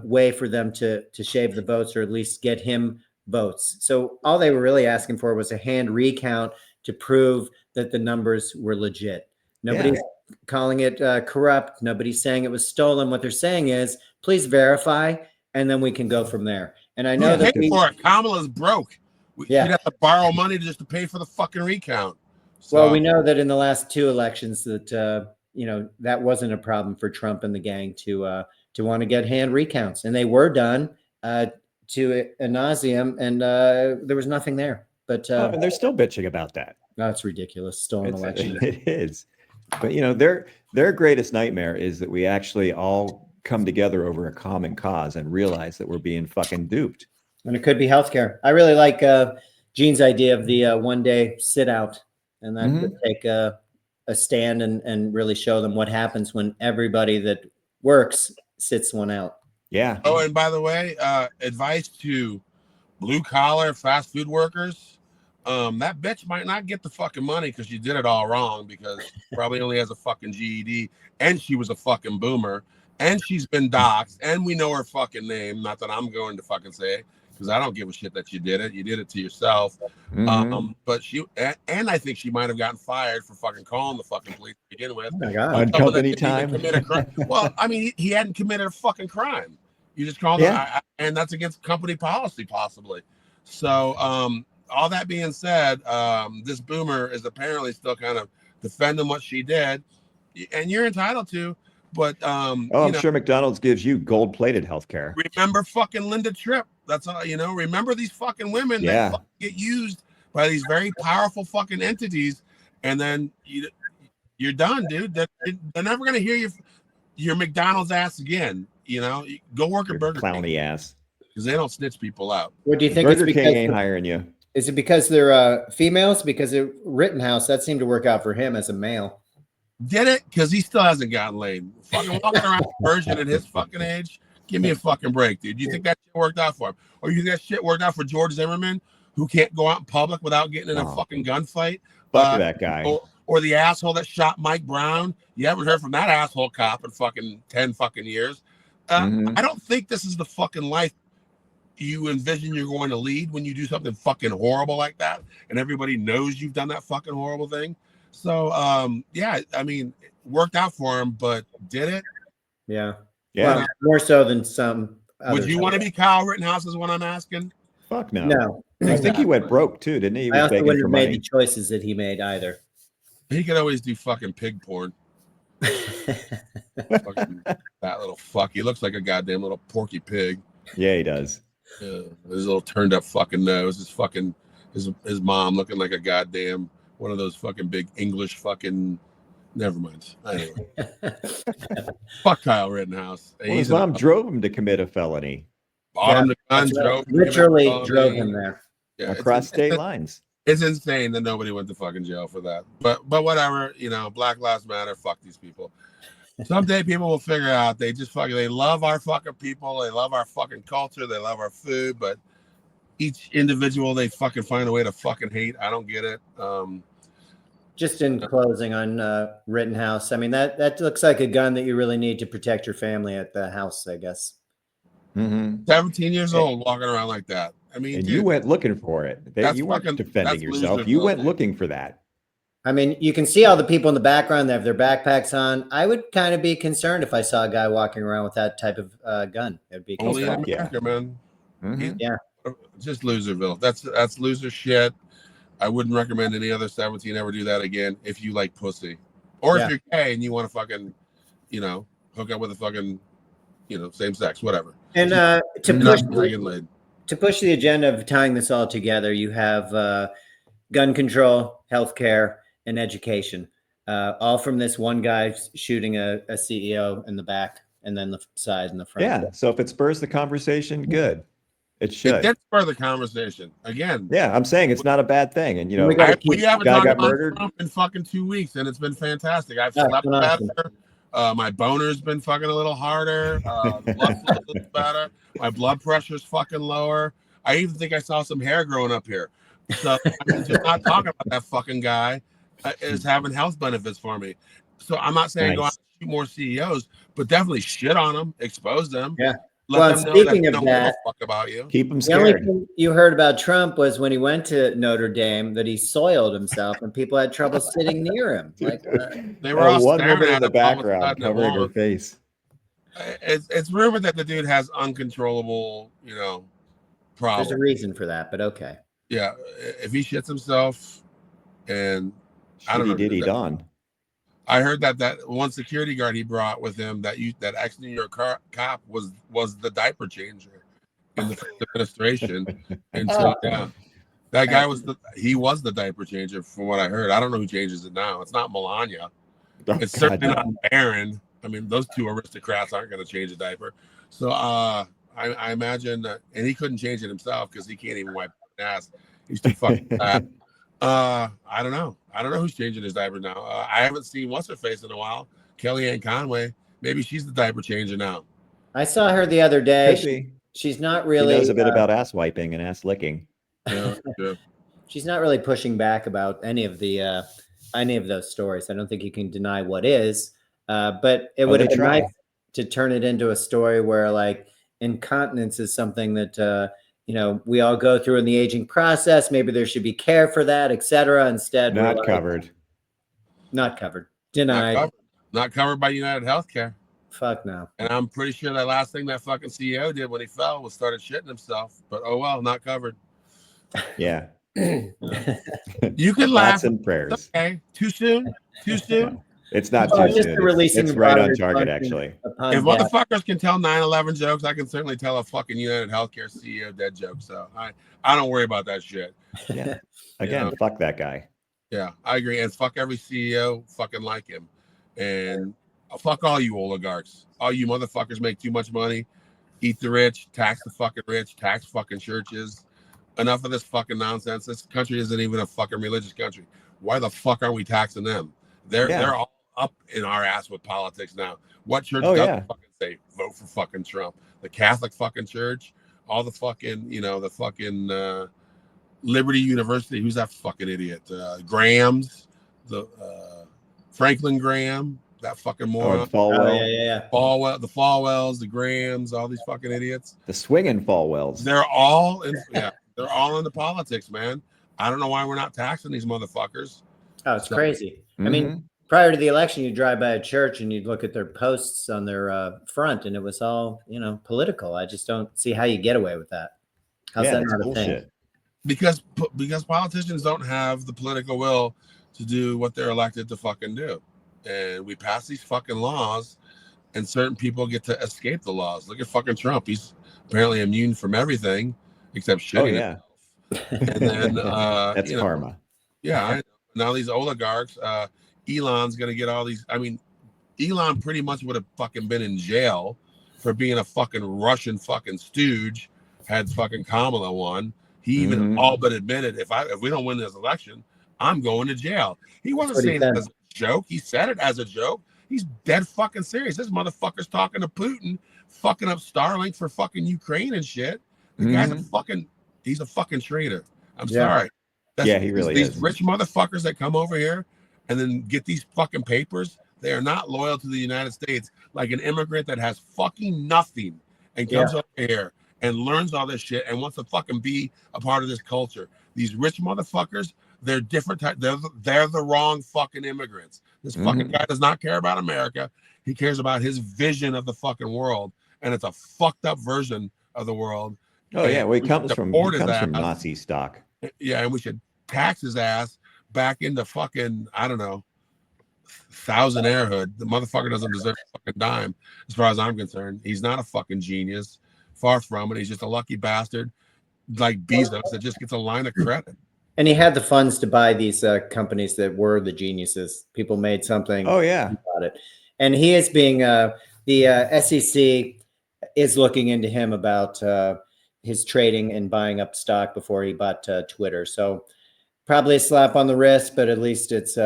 way for them to shave the votes, or at least get him votes. So all they were really asking for was a hand recount to prove that the numbers were legit. Nobody's calling it corrupt. Nobody's saying it was stolen. What they're saying is, please verify, and then we can go from there. And I know that
for it. Kamala's broke. She'd have to borrow money just to pay for the fucking recount. So,
well, we know that in the last 2 elections that that wasn't a problem for Trump and the gang to want to get hand recounts, and they were done to ad nauseum, and there was nothing there. But
and they're still bitching about that.
That's ridiculous. Stolen election.
It is. But their greatest nightmare is that we actually all come together over a common cause and realize that we're being fucking duped.
And it could be healthcare. I really like Gene's idea of the 1-day sit out, and that could take a stand and really show them what happens when everybody that works sits one out.
Yeah.
Oh, and by the way, advice to blue collar fast food workers. That bitch might not get the fucking money because she did it all wrong, because probably only has a fucking GED, and she was a fucking boomer, and she's been doxxed, and we know her fucking name. Not that I'm going to fucking say it, because I don't give a shit that you did it. You did it to yourself. But she, and I think she might have gotten fired for fucking calling the fucking police to begin with.
Oh my God.
On company time.
Well, I mean, he hadn't committed a fucking crime. You just called him, and that's against company policy, possibly. So, all that being said, this boomer is apparently still kind of defending what she did, and you're entitled to. But I'm
sure McDonald's gives you gold-plated health care.
Remember fucking Linda Tripp. That's all, remember these fucking women that fucking get used by these very powerful fucking entities, and then you're done, dude. They're never gonna hear your McDonald's ass again. Go work at Burger King.
Clowny ass.
Because they don't snitch people out.
What do you think?
Burger King ain't hiring you.
Is it because they're females? Because at Rittenhouse, that seemed to work out for him as a male.
Did it? Because he still hasn't gotten laid. Fucking walking around virgin at his fucking age. Give me a fucking break, dude. You think that shit worked out for him? Or you think that shit worked out for George Zimmerman, who can't go out in public without getting in a fucking gunfight?
Fuck that guy.
Or the asshole that shot Mike Brown. You haven't heard from that asshole cop in fucking 10 fucking years. I don't think this is the fucking life you envision you're going to lead when you do something fucking horrible like that, and everybody knows you've done that fucking horrible thing. So, I mean, it worked out for him, but did it?
Yeah.
Yeah.
More so than some.
Would you want to be Kyle Rittenhouse is what I'm asking?
Fuck no.
No.
I think he went broke too, didn't he? He was
I also
begging
wouldn't
for
have made
money.
the choices that he made either.
He could always do fucking pig porn. Fucking that little fuck. He looks like a goddamn little porky pig.
Yeah, he does.
Yeah, his little turned up fucking nose. His mom looking like a goddamn one of those fucking big English fucking. Never mind. Anyway, fuck Kyle Rittenhouse.
Well, his mom drove him to commit a felony.
Bought him the gun,
literally drove him there.
Yeah, across state lines.
It's insane that nobody went to fucking jail for that. But whatever, Black Lives Matter. Fuck these people. Someday people will figure out they love our fucking people. They love our fucking culture. They love our food. But each individual they fucking find a way to fucking hate. I don't get it.
Just in closing on Rittenhouse, I mean, that looks like a gun that you really need to protect your family at the house, I guess.
17 years old walking around like that. I mean,
and
dude,
you went looking for it. You weren't defending yourself. You went looking for that.
I mean, you can see all the people in the background. They have their backpacks on. I would kind of be concerned if I saw a guy walking around with that type of gun. It'd be
only in
concerned.
America, man.
Yeah,
just loserville. That's loser shit. I wouldn't recommend any other 17 ever do that again if you like pussy, or if you're gay and you want to fucking, hook up with a fucking, same sex, whatever.
And to push the agenda of tying this all together, you have gun control, healthcare, and education, all from this one guy shooting a CEO in the back and then the side and the front.
Yeah. So if it spurs the conversation, good. It should.
It did spur the conversation again.
Yeah, I'm saying it's not a bad thing, and
we haven't talked about
murdered
Trump in fucking 2 weeks, and it's been fantastic. I've slept better. My boner's been fucking a little harder. Blood flow's a little better. My blood pressure's fucking lower. I even think I saw some hair growing up here. So I'm just not talking about that fucking guy is having health benefits for me. So I'm not saying go out
Nice.
and shoot more CEOs, but definitely shit on them, expose them,
Yeah.
let
Well,
them know that
speaking
they
of
don't give a
that,
fuck about you.
Keep them
the only
scared.
thing you heard about Trump was when he went to Notre Dame that he soiled himself and people had trouble sitting near him. Like,
They were all
one
staring
woman in
at
the
him all of a
background
sudden it
covering her
won't.
face.
It's rumored that the dude has uncontrollable,
there's a
problems.
reason for that, but okay.
Yeah, if he shits himself, and I don't know.
Shitty diddy Don.
I heard that one security guard he brought with him that ex-New York cop was the diaper changer in the first administration, and so yeah, that guy was the diaper changer from what I heard. I don't know who changes it now. It's not Melania.
Oh,
It's
God,
certainly
no.
not Barron. I mean, those two aristocrats aren't going to change a diaper. So I imagine that, and he couldn't change it himself because he can't even wipe his ass. He's too fucking fat. I don't know. I don't know who's changing his diaper now. I haven't seen what's her face in a while. Kellyanne Conway. Maybe she's the diaper changer now.
I saw her the other day.
Could be.
She's not
She
really
knows a bit about ass wiping and ass licking.
Yeah, yeah.
she's not really pushing back about any of those stories. I don't think you can deny what is. But it would
they
have been
try.
nice to turn it into a story where like incontinence is something that we all go through in the aging process. Maybe there should be care for that, etc. Instead, we're
Not
like,
covered.
not covered, denied.
Not covered by United Healthcare.
Fuck no.
And I'm pretty sure that last thing that fucking CEO did when he fell was started shitting himself. But oh well, not covered.
Yeah.
You can laugh.
Thoughts and prayers.
Okay, too soon. Too soon.
It's not
Oh,
too
just
soon.
the releasing
It's
of
right on
bodily
target,
function
actually.
upon
If
death.
motherfuckers can tell 9/11 jokes, I can certainly tell a fucking United Healthcare CEO dead joke. So I don't worry about that shit.
Yeah. Again, fuck that guy.
Yeah, I agree. And fuck every CEO fucking like him. And fuck all you oligarchs. All you motherfuckers make too much money. Eat the rich, tax the fucking rich, tax fucking churches. Enough of this fucking nonsense. This country isn't even a fucking religious country. Why the fuck aren't we taxing them? They're all up in our ass with politics now. What church doesn't fucking say vote for fucking Trump? The Catholic fucking church, all the fucking, the fucking Liberty University. Who's that fucking idiot? Graham's, the Franklin Graham, that fucking moron.
Yeah.
Falwell, the Falwells, the Grahams, all these fucking idiots.
The swinging Falwells.
They're all in the politics, man. I don't know why we're not taxing these motherfuckers.
Oh, it's crazy.
Mm-hmm.
I mean, prior to the election, you'd drive by a church and you'd look at their posts on their front, and it was all, political. I just don't see how you get away with that. How's that not a thing?
Because politicians don't have the political will to do what they're elected to fucking do. And we pass these fucking laws, and certain people get to escape the laws. Look at fucking Trump. He's apparently immune from everything except shitting.
Oh, yeah.
And then
that's karma.
Yeah. Now these oligarchs, Elon's going to get all these. I mean, Elon pretty much would have fucking been in jail for being a fucking Russian fucking stooge had fucking Kamala won. He even all but admitted, if we don't win this election, I'm going to jail. He wasn't saying it as a joke. He said it as a joke. He's dead fucking serious. This motherfucker's talking to Putin, fucking up Starlink for fucking Ukraine and shit. The guy's he's a fucking traitor. I'm sorry.
He really is.
These rich motherfuckers that come over here and then get these fucking papers, they are not loyal to the United States. Like an immigrant that has fucking nothing and comes over here and learns all this shit and wants to fucking be a part of this culture. These rich motherfuckers, they're different. They're the wrong fucking immigrants. This fucking guy does not care about America. He cares about his vision of the fucking world, and it's a fucked up version of the world.
Oh yeah, well, he comes from Nazi stock.
Yeah, and we should tax his ass back into fucking, I don't know, thousandairhood. The motherfucker doesn't deserve a fucking dime, as far as I'm concerned. He's not a fucking genius. Far from it. He's just a lucky bastard like Bezos that just gets a line of credit.
And he had the funds to buy these companies that were the geniuses. People made something about it. And he is being, the SEC is looking into him about his trading and buying up stock before he bought Twitter. So probably a slap on the wrist, but at least it's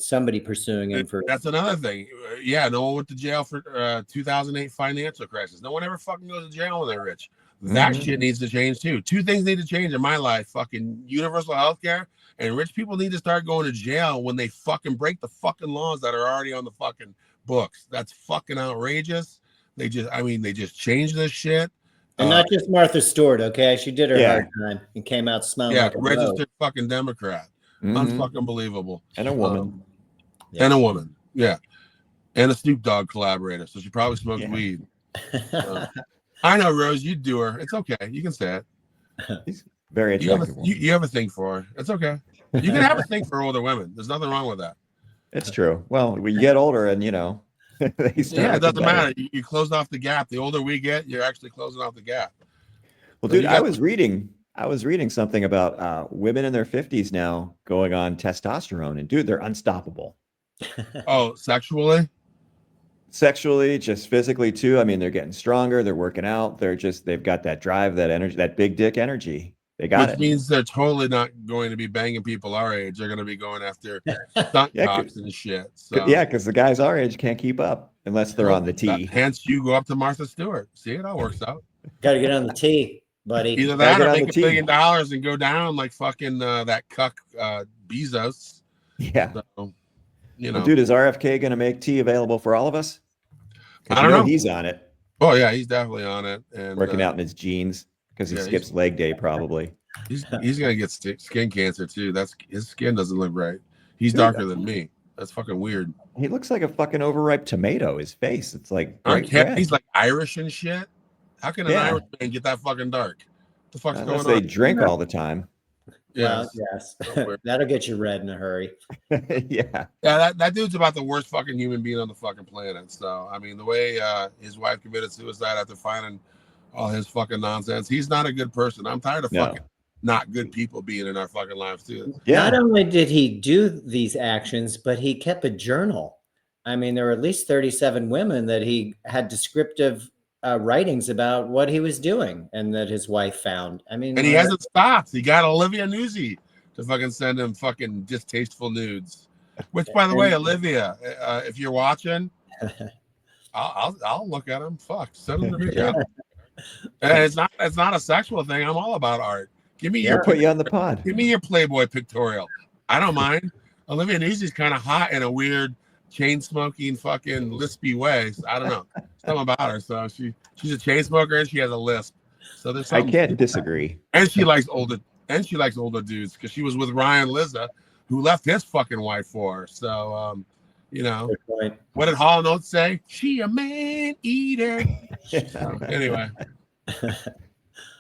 somebody pursuing him for.
That's another thing. Yeah, no one went to jail for 2008 financial crisis. No one ever fucking goes to jail when they're rich. That shit needs to change too. Two things need to change in my life: fucking universal health care, and rich people need to start going to jail when they fucking break the fucking laws that are already on the fucking books. That's fucking outrageous. They just changed this shit.
And not just Martha Stewart, okay? She did her
Yeah.
hard time and came out smelling
Yeah,
like a
registered
rose.
fucking Democrat. Unfucking believable.
And a woman.
Yeah.
And a woman. Yeah. And a Snoop Dogg collaborator. So she probably smoked
Yeah.
weed. I know, Rose, you'd do her. It's okay. You can say it.
He's very
You have,
attractive.
you have a thing for her. It's okay. You can have a thing for older women. There's nothing wrong with that.
It's true. Well, we get older and, you know, they start
Yeah, it
acting
doesn't
better.
matter. You close off the gap. The older we get, you're actually closing off the gap.
Well,
So
dude,
you
I
got-
was reading something about women in their 50s now going on testosterone, and dude, they're unstoppable.
Oh, sexually?
Sexually, just physically too. I mean, they're getting stronger, they're working out, they've got that drive, that energy, that big dick energy. They got
Which
it.
means they're totally not going to be banging people our age. They're going to be going after stunt
Yeah,
cocks and shit. So
Yeah, because the guys our age can't keep up unless they're on the tee.
Hence, you go up to Martha Stewart. See, it all works out.
Got to get on the tee, buddy.
Either
Gotta
that
get
or
on
make
the
$1
tee.
billion and go down like fucking that cuck Bezos.
Yeah.
So, you know,
Well, dude, is RFK going to make tea available for all of us? 'Cause
I
you
don't
know
know.
he's on it,
oh yeah, he's definitely on it and
working out in his jeans because he
yeah,
skips leg day probably.
He's gonna get skin cancer too. That's his skin doesn't look right. He's
Dude,
darker than me. That's fucking weird.
He looks like a fucking overripe tomato. His face, it's like
Aren't
bright red.
He's like Irish and shit. How can an
Yeah.
Irish man get that fucking dark? What the fuck's
Unless
going
they
on?
drink all the time.
Yeah,
Well, yes.
weird.
That'll get you red in a hurry.
Yeah.
yeah. That dude's about the worst fucking human being on the fucking planet. So I mean, the way his wife committed suicide after finding all his fucking nonsense, he's not a good person. I'm tired of
No.
fucking not good people being in our fucking lives too.
Yeah.
Not only did he do these actions, but he kept a journal. I mean, there were at least 37 women that he had descriptive writings about what he was doing and that his wife found. I mean,
And he hasn't stopped. He got Olivia Newsy to fucking send him fucking distasteful nudes. Which, by the way, Olivia, if you're watching, I'll look at them. Fuck, send them to me.
Yeah.
And it's not a sexual thing. I'm all about art. Give me
I'll
your
put you on the pod.
give me your Playboy pictorial. I don't mind. Olivia Newsy's kind of hot in a weird chain smoking fucking lispy way. So I don't know. Something about her. So she's a chain smoker and she has a lisp. So there's
I
something.
can't disagree.
And she likes older dudes because she was with Ryan Lizza, who left his fucking wife for her. So you know,
Good point.
what did Hall Notes say? She a man eater. So, anyway.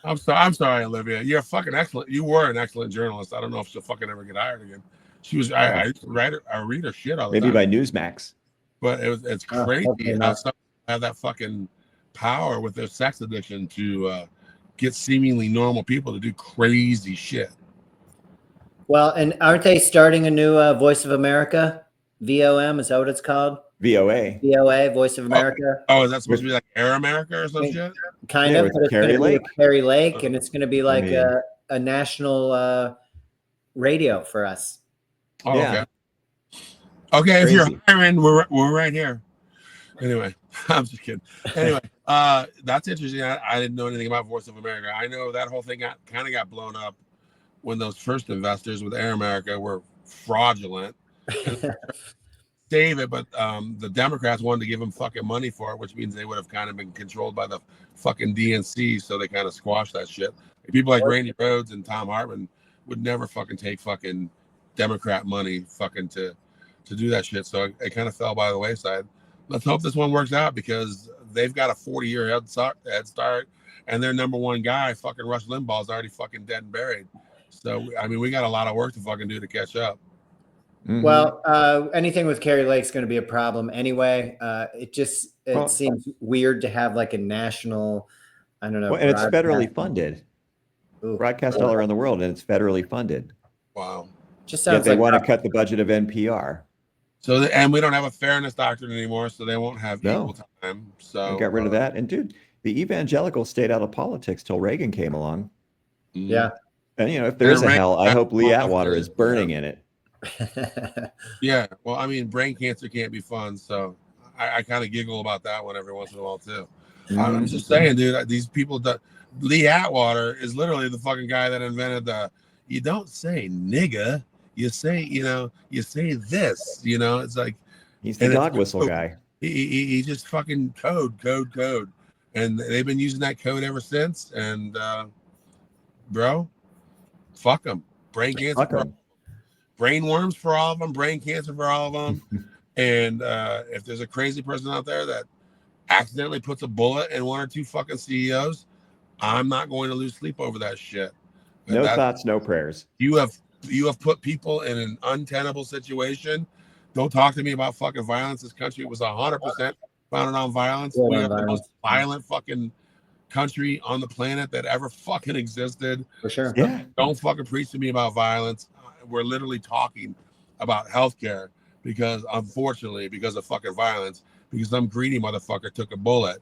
I'm sorry, Olivia. You're fucking excellent. You were an excellent journalist. I don't know if she'll fucking ever get hired again. She was. I used to read her shit all the
Maybe
time.
by Newsmax.
But it's
Oh,
crazy
hopefully
how
not.
some have that fucking power with their sex addiction to get seemingly normal people to do crazy shit.
Well, and aren't they starting a new Voice of America? VOM, is that what it's called?
VOA.
VOA, Voice of America?
Oh, is that supposed to be like Air America or some shit?
Kind
Yeah,
of,
with
but it's going
Carrie
to be
Lake.
with Carrie Lake, and it's going to be like
mean-
a national radio for us.
Oh,
Yeah.
okay. Okay, if you're
Crazy.
hiring, we're right here. Anyway, I'm just kidding. Anyway, that's interesting. I didn't know anything about Voice of America. I know that whole thing kind of got blown up when those first investors with Air America were fraudulent. Save it, but the Democrats wanted to give them fucking money for it, which means they would have kind of been controlled by the fucking DNC, so they kind of squashed that shit. People like Randy Rhodes and Tom Hartman would never fucking take fucking Democrat money fucking to do that shit. So it kind of fell by the wayside. Let's hope this one works out because they've got a 40-year head start, and their number one guy, fucking Rush Limbaugh, is already fucking dead and buried. So I mean, we got a lot of work to fucking do to catch up.
Mhm.
Well, anything with Carrie Lake's going to be a problem anyway. It
Well-
seems weird to have like a national, I don't know.
Well, and it's
broadcast-
federally funded.
Ooh.
Broadcast all around the world, and it's federally funded.
Wow.
Just
Yet
sounds
they
like
want to cut the budget of NPR.
So and we don't have a fairness doctrine anymore, so they won't have
No.
equal time. So
They got rid of that. And dude, the evangelicals stayed out of politics till Reagan came along.
Yeah.
And you know, if there's a
Reagan-
hell, I hope Lee
Well,
Atwater is burning in it.
Yeah. Well, I mean, brain cancer can't be fun, so I kind of giggle about that one every once in a while too. I'm just saying, dude. These people that Lee Atwater is literally the fucking guy that invented the. You don't say nigga. You say, you say this. It's like
He's the
and
dog
it's
whistle guy.
he just fucking code, and they've been using that code ever since. And bro, fuck them. Brain cancer.
Fuck 'em.
Brain worms for all of them, brain cancer for all of them. And if there's a crazy person out there that accidentally puts a bullet in one or two fucking CEOs, I'm not going to lose sleep over that shit. And
No thoughts, no prayers.
You have put people in an untenable situation. Don't talk to me about fucking violence. This country was 100% founded on violence.
Yeah,
We are
violence.
the most violent fucking country on the planet that ever fucking existed.
For sure.
Yeah.
Don't fucking preach to me about violence. We're literally talking about healthcare because, unfortunately, because of fucking violence, because some greedy motherfucker took a bullet.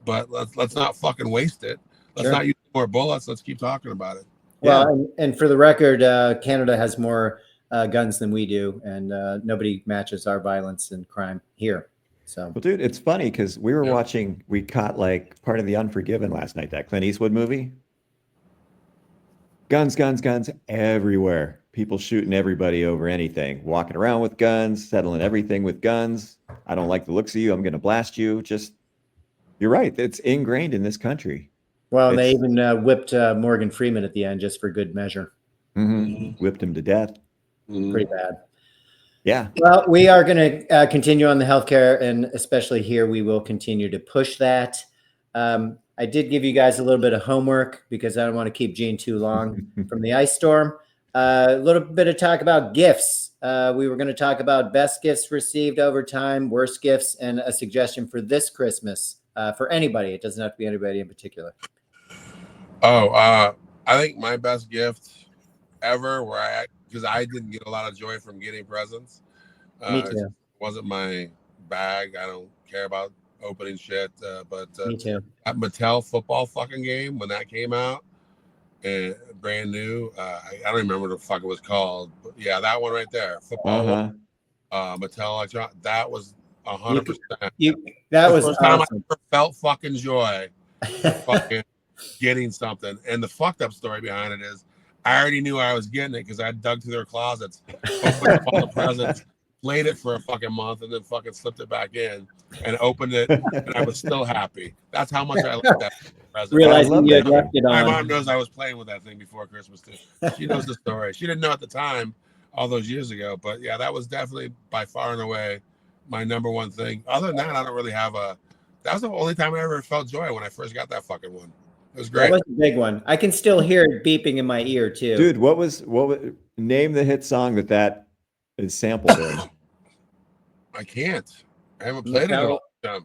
But let's not fucking waste it. Let's
Sure.
not use more bullets. Let's keep talking about it.
Well, and for the record, Canada has more guns than we do, and nobody matches our violence and crime here. So,
Well, dude, it's funny because we were watching, we caught like part of The Unforgiven last night, that Clint Eastwood movie. Guns everywhere. People shooting everybody over anything, walking around with guns, settling everything with guns. I don't like the looks of you. I'm going to blast you. Just, you're right. It's ingrained in this country.
well, and they even whipped Morgan Freeman at the end just for good measure.
Whipped him to death.
Pretty bad.
Yeah.
Well, we are going to continue on the healthcare, and especially here, we will continue to push that. I did give you guys a little bit of homework because I don't want to keep Gene too long from the ice storm. A little bit of talk about gifts. We were going to talk about best gifts received over time, worst gifts, and a suggestion for this Christmas for anybody. It doesn't have to be anybody in particular.
I think my best gift ever, because I didn't get a lot of joy from getting presents.
Me too.
It wasn't my bag. I don't care about opening shit. But
Me too.
that Mattel football fucking game, when that came out, and brand new, I don't remember what the fuck it was called. But yeah, that one right there, football one, Mattel Electronic. That was 100%.
That was
the first time
awesome.
I ever felt fucking joy, fucking getting something. And the fucked up story behind it is, I already knew I was getting it because I dug through their closets, opened up all the presents, played it for a fucking month, and then fucking slipped it back in and opened it, and I was still happy. That's how much I liked that present.
Realizing you had left it
My
on.
mom knows I was playing with that thing before Christmas too. She knows the story. She didn't know at the time, all those years ago, but yeah, that was definitely by far and away my number one thing. Other than that, I don't really have that was the only time I ever felt joy, when I first got that fucking one. It was great.
That was a big one. I can still hear it beeping in my ear too.
Dude, what was name the hit song that is sampled in?
I can't. I haven't played it in a long time.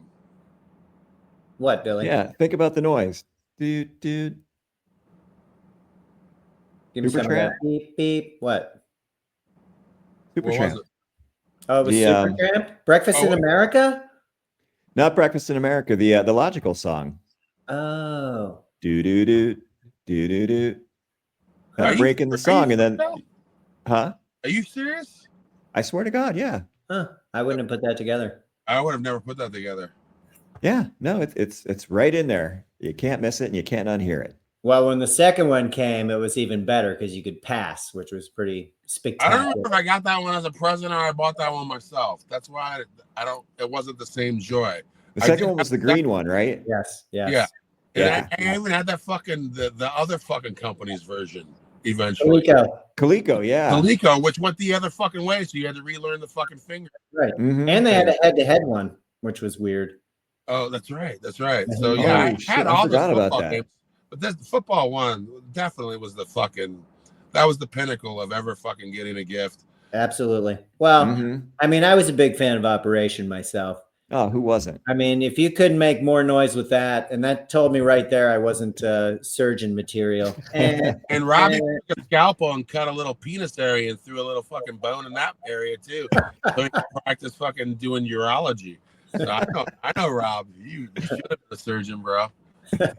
What, Billy?
Yeah, think about the noise. Dude.
Give me some of
Supertramp?
that. Beep, beep. What?
What was
Supertramp.
it?
Oh, it was
The,
Supertramp? Breakfast in America?
Not Breakfast in America, the Logical song.
Oh.
Do.
Are you-
Breaking the
are
song
you-
and then, huh?
Are you serious?
I swear to God, yeah.
Huh. I wouldn't have put that together.
I would have never put that together.
Yeah, no, it's right in there. You can't miss it and you can't unhear it.
Well, when the second one came, it was even better because you could pass, which was pretty
I
spectacular.
don't remember if I got that one as a present or I bought that one myself. That's why I don't. It wasn't the same joy.
The
I
second
did
one was the
have
green one, right?
Yes. Yes.
Yeah.
Yeah.
And I even had that fucking the other fucking company's version eventually.
Coleco.
Yeah.
Coleco, which went the other fucking way, so you had to relearn the fucking finger.
Right.
Mhm.
And they had a head-to-head one, which was weird.
Oh, that's right. That's right. So
Oh,
yeah, I
shit,
had
I
all the
forgot about
football
that.
games, but this football one definitely was that was the pinnacle of ever fucking getting a gift.
Absolutely. Well,
Mhm.
I mean, I was a big fan of Operation myself.
Oh, who wasn't?
I mean, if you couldn't make more noise with that, and that told me right there I wasn't surgeon material. And
And Robbie took a scalpel and cut a little penis area and threw a little fucking bone in that area too. So he could practice fucking doing urology. So I know Rob. You should have been a surgeon, bro.
that's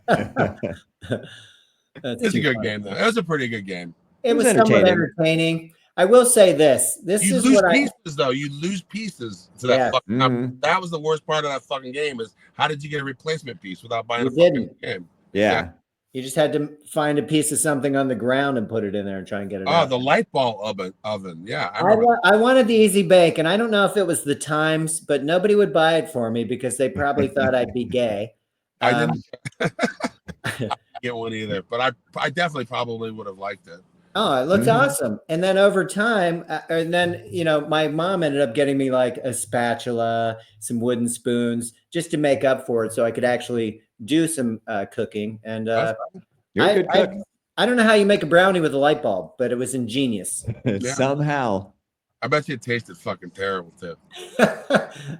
It's a
too
good
funny.
game though. It was a pretty good game.
It was somewhat entertaining. I will say this. This
You
is
lose
what I.
pieces though. You lose pieces to that
Yeah.
fucking.
Mhm.
That was the worst part of that fucking game. Is how did you get a replacement piece without buying
You
a fucking
didn't.
game?
Yeah.
You just had to find a piece of something on the ground and put it in there and try and get it
Oh,
out.
the light bulb oven. Yeah, I
I,
remember.
I wanted the easy bake, and I don't know if it was the times, but nobody would buy it for me because they probably thought I'd be gay.
I didn't get one either, but I definitely probably would have liked it.
Oh, it looked
Mhm.
awesome. And then over time, and then, my mom ended up getting me like a spatula, some wooden spoons just to make up for it so I could actually do some cooking. And
That's
You're a good cook.
I don't know how you make a brownie with a light bulb, but it was ingenious.
Somehow.
I bet you it tasted fucking terrible too.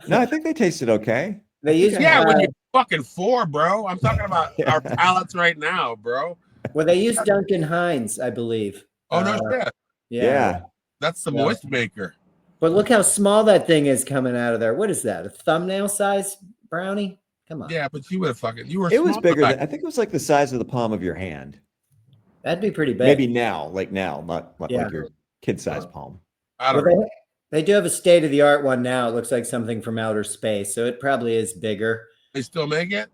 No, I think they tasted okay.
They used
Yeah, when you're fucking 4, bro. I'm talking about
Yeah.
our palates right now, bro.
well, they used Duncan Hines, I believe.
Oh no shit.
Yeah.
That's the
Yeah.
moist maker.
But look how small that thing is coming out of there. What is that? A thumbnail size brownie? Come on.
Yeah, but you would have you were
It was
small
bigger
back-
than, I think it was like the size of the palm of your hand.
That'd be pretty big.
Maybe now, not
Yeah.
like your kid-sized palm.
I don't
Well,
know.
they do have a state of the art one now. It looks like something from outer space, so it probably is bigger.
They still make it?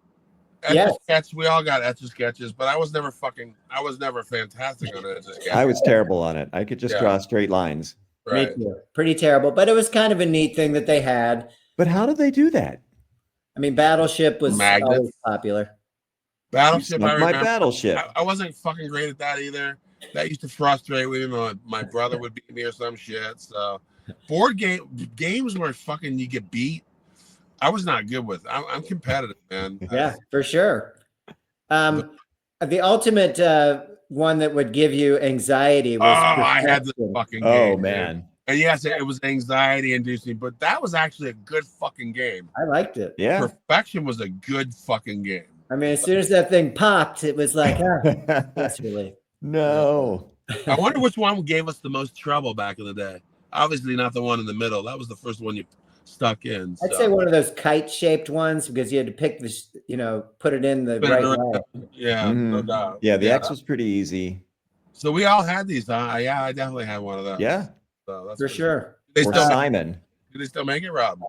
Yes.
Etch-a-sketch, we all got etch-a-sketches, but I was never fantastic on etch-a-sketch.
I was terrible on it. I could just
Yeah.
draw straight lines.
Right.
Me too. Pretty terrible, but it was kind of a neat thing that they had.
But how did they do that?
I mean, Battleship was
Magnets.
always popular.
You
Battleship, I
snuck my
remember.
battleship.
I wasn't fucking great at that either. That used to frustrate me. My brother would beat me or some shit. So games where fucking you get beat, I was not good with. I'm competitive, man.
Yeah, for sure. The ultimate one that would give you anxiety was.
I had the
Perfection.
fucking
Oh
game. dude.
man.
And yes, it was anxiety inducing, but that was actually a good fucking game.
I liked it.
Yeah.
Perfection was a good fucking game.
I mean, as soon as that thing popped, it was like, that's relief.
No.
I wonder which one gave us the most trouble back in the day. Obviously, not the one in the middle. That was the first one you stuck in.
I'd
so.
say one of those kite-shaped ones because you had to pick this, put it in the
Spin it
right
around.
way.
Yeah, no
Mhm.
doubt.
Yeah, the X was pretty easy.
So we all had these, huh? Yeah, I definitely had one of those.
Yeah.
So that's
For
pretty-
sure.
They
Or
still
Simon.
do they still make it, Rob?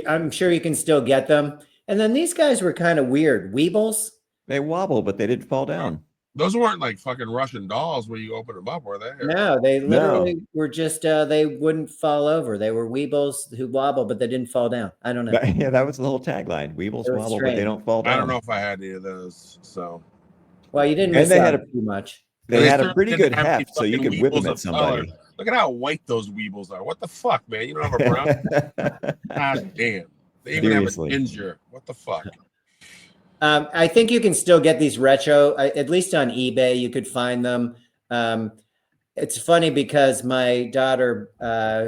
I'm sure you can still get them. And then these guys were kind of weird. Weebles?
They wobble, but they didn't fall down.
Those weren't like fucking Russian dolls where you open them up, were they? Or-
No, they literally were just, they wouldn't fall over. They were Weebles who wobble, but they didn't fall down. I don't know.
Yeah, that was the whole tagline. Weebles
It was
wobble, but they
strange.
don't fall down.
I don't know if I had any of those. So
Well, you didn't
And
miss
they
out
had
too much.
They
They
had a
certainly
pretty
didn't
good
have any
heft, so you
fucking
could whip them
Weebles
at
of
somebody.
color. Look at how white those Weebles are. What the fuck, man? You don't have a brown? God damn. They even
Seriously.
have a ginger. What the fuck?
I think you can still get these retro, at least on eBay, you could find them. It's funny because my daughter,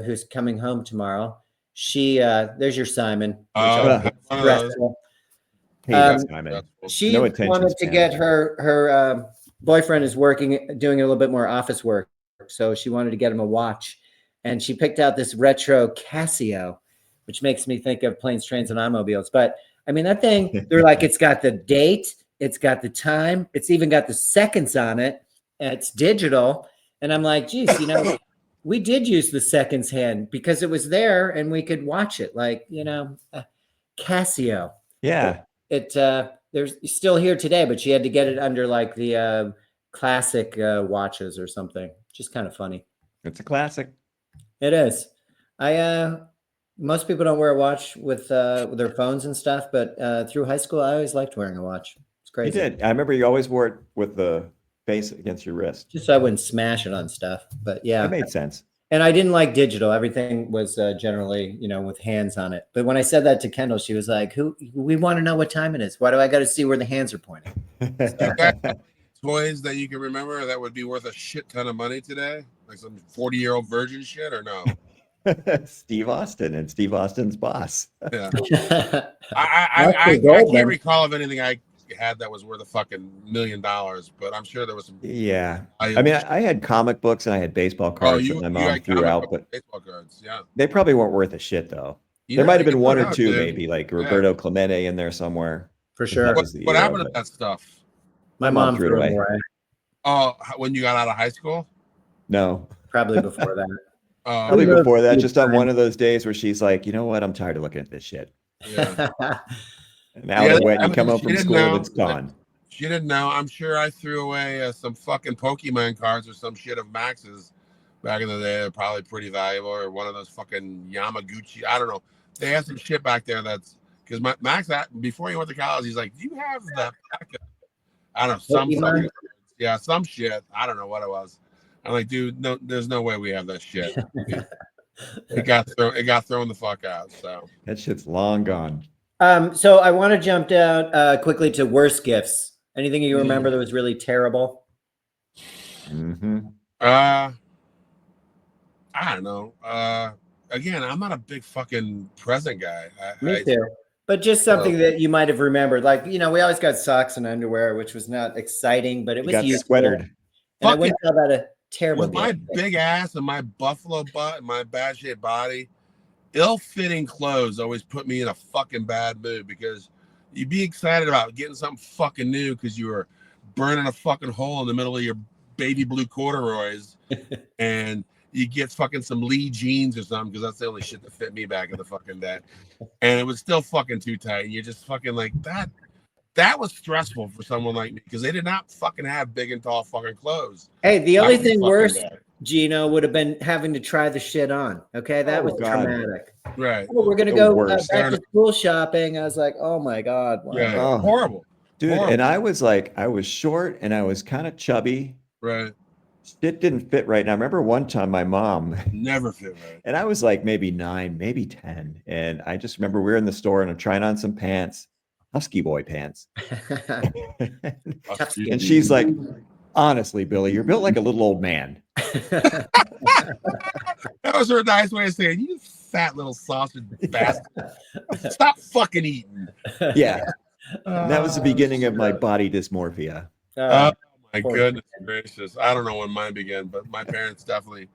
who's coming home tomorrow, there's your Simon. which
Oh,
I-
have one of those.
Restful.
Hey,
Um,
Simon.
She
No attention
wanted to
span.
get her boyfriend is doing a little bit more office work, so she wanted to get him a watch, and she picked out this retro Casio, which makes me think of planes, trains, and automobiles. But I mean, that thing, they're like, it's got the date, it's got the time, it's even got the seconds on it, and it's digital. And I'm like, geez, we did use the seconds hand because it was there and we could watch it. Like, Casio.
Yeah.
There's still here today, but she had to get it under like the classic watches or something. Just kind of funny.
It's a classic.
It is. Most people don't wear a watch with their phones and stuff, but through high school, I always liked wearing a watch. It's
You
crazy.
did. I remember you always wore it with the face against your wrist.
Just so I wouldn't smash it on stuff. But yeah.
That made sense.
And I didn't like digital. Everything was generally, with hands on it. But when I said that to Kendall, she was like, we want to know what time it is. Why do I got to see where the hands are pointing?
Toys that you can remember that would be worth a shit ton of money today? Like some 40-year-old virgin shit or no?
Steve Austin and Steve Austin's boss.
Yeah.
That's
I
the goal,
can't
then.
recall of anything I had that was worth a fucking $1 million, but I'm sure there was some.
Yeah. I mean, I had comic books and I had baseball
Oh,
cards
you
that my
you
mom
had
threw
comic
out,
book
but
baseball cards, yeah.
they probably weren't worth a shit though.
You
There
know,
might have
they
been
get
one
put
or
out,
two,
dude.
maybe like Roberto Clemente in there somewhere.
For sure.
That
What,
was the
what
era,
happened to
but-
that stuff?
My mom threw it away.
Oh, when you got out of high school?
No.
Probably before that.
Probably
knows
before that,
the
just on
time?
one of those days where she's like, you know what? I'm tired of looking at this shit.
Yeah.
And now
Yeah,
when
I
you
mean,
come home
she
from
didn't
school and
know.
it's gone.
She didn't know. I'm sure I threw away some fucking Pokemon cards or some shit of Max's back in the day. They're probably pretty valuable, or one of those fucking Yamaguchi. I don't know. They have some shit back there that's because Max, before he went to college, he's like, "Do you have that pack of, I don't know, some
Pokemon?
fucking, yeah, some shit. I don't know what it was." I'm like, dude, no, there's no way we have that shit. It got thrown the fuck out. So
That shit's long gone.
So I want to jump down quickly to worst gifts. Anything you remember that was really terrible?
Mm-hmm.
I don't know. Again, I'm not a big fucking present guy.
Me too. But just something that you might have remembered. Like, we always got socks and underwear, which was not exciting, but it
You
was
got
useful.
sweatered.
And I
Fuck
wouldn't call that a terrible
With my
gift.
big ass and my buffalo butt and my bad shaped body, ill-fitting clothes always put me in a fucking bad mood because you'd be excited about getting something fucking new because you were burning a fucking hole in the middle of your baby blue corduroys and you get fucking some Lee jeans or something because that's the only shit that fit me back in the fucking day. And it was still fucking too tight. And you're just fucking like that. That was stressful for someone like me because they did not fucking have big and tall fucking clothes.
Hey, the only
Back in the
thing
fucking
worse,
day.
Gino, would have been having to try the shit on. Okay, that
Oh,
was
God.
traumatic.
Right.
Oh, we're gonna
The
go
worst.
back to school shopping. I was like, oh my god, wow.
Yeah.
Oh.
Horrible.
Dude,
Horrible.
and I was short and I was kind of chubby.
Right.
Shit didn't fit right. And I remember one time my mom,
Never fit right.
and I was like maybe 9, maybe 10. And I just remember we were in the store and I'm trying on some pants, Husky Boy pants. And she's like, honestly, Billy, you're built like a little old man.
That was her nice way of saying, you fat little sausage bastard. Stop fucking eating.
Yeah. And that was the beginning of my body dysmorphia.
Oh my
Poor
goodness gracious. I don't know when mine began, but my parents definitely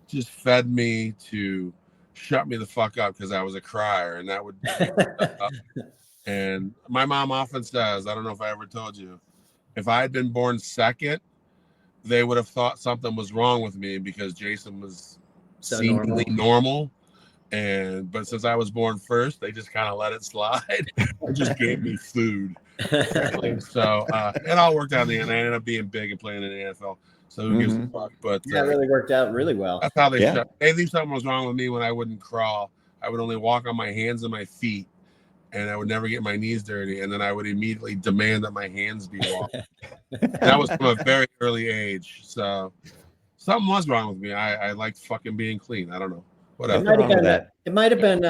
just fed me to shut me the fuck up because I was a crier, and that would and my mom often says, I don't know if I ever told you, if I had been born second, they would have thought something was wrong with me because Jason was
So
seemingly normal. But since I was born first, they just kind of let it slide and just gave me food. So it all worked out in the end. I ended up being big and playing in the NFL. So who gives a fuck? But
that really worked out really well.
that's how they
Yeah.
shut. They knew something was wrong with me when I wouldn't crawl. I would only walk on my hands and my feet, and I would never get my knees dirty. And then I would immediately demand that my hands be washed. That was from a very early age. So something was wrong with me. I liked fucking being clean. I don't know. Whatever.
It might have been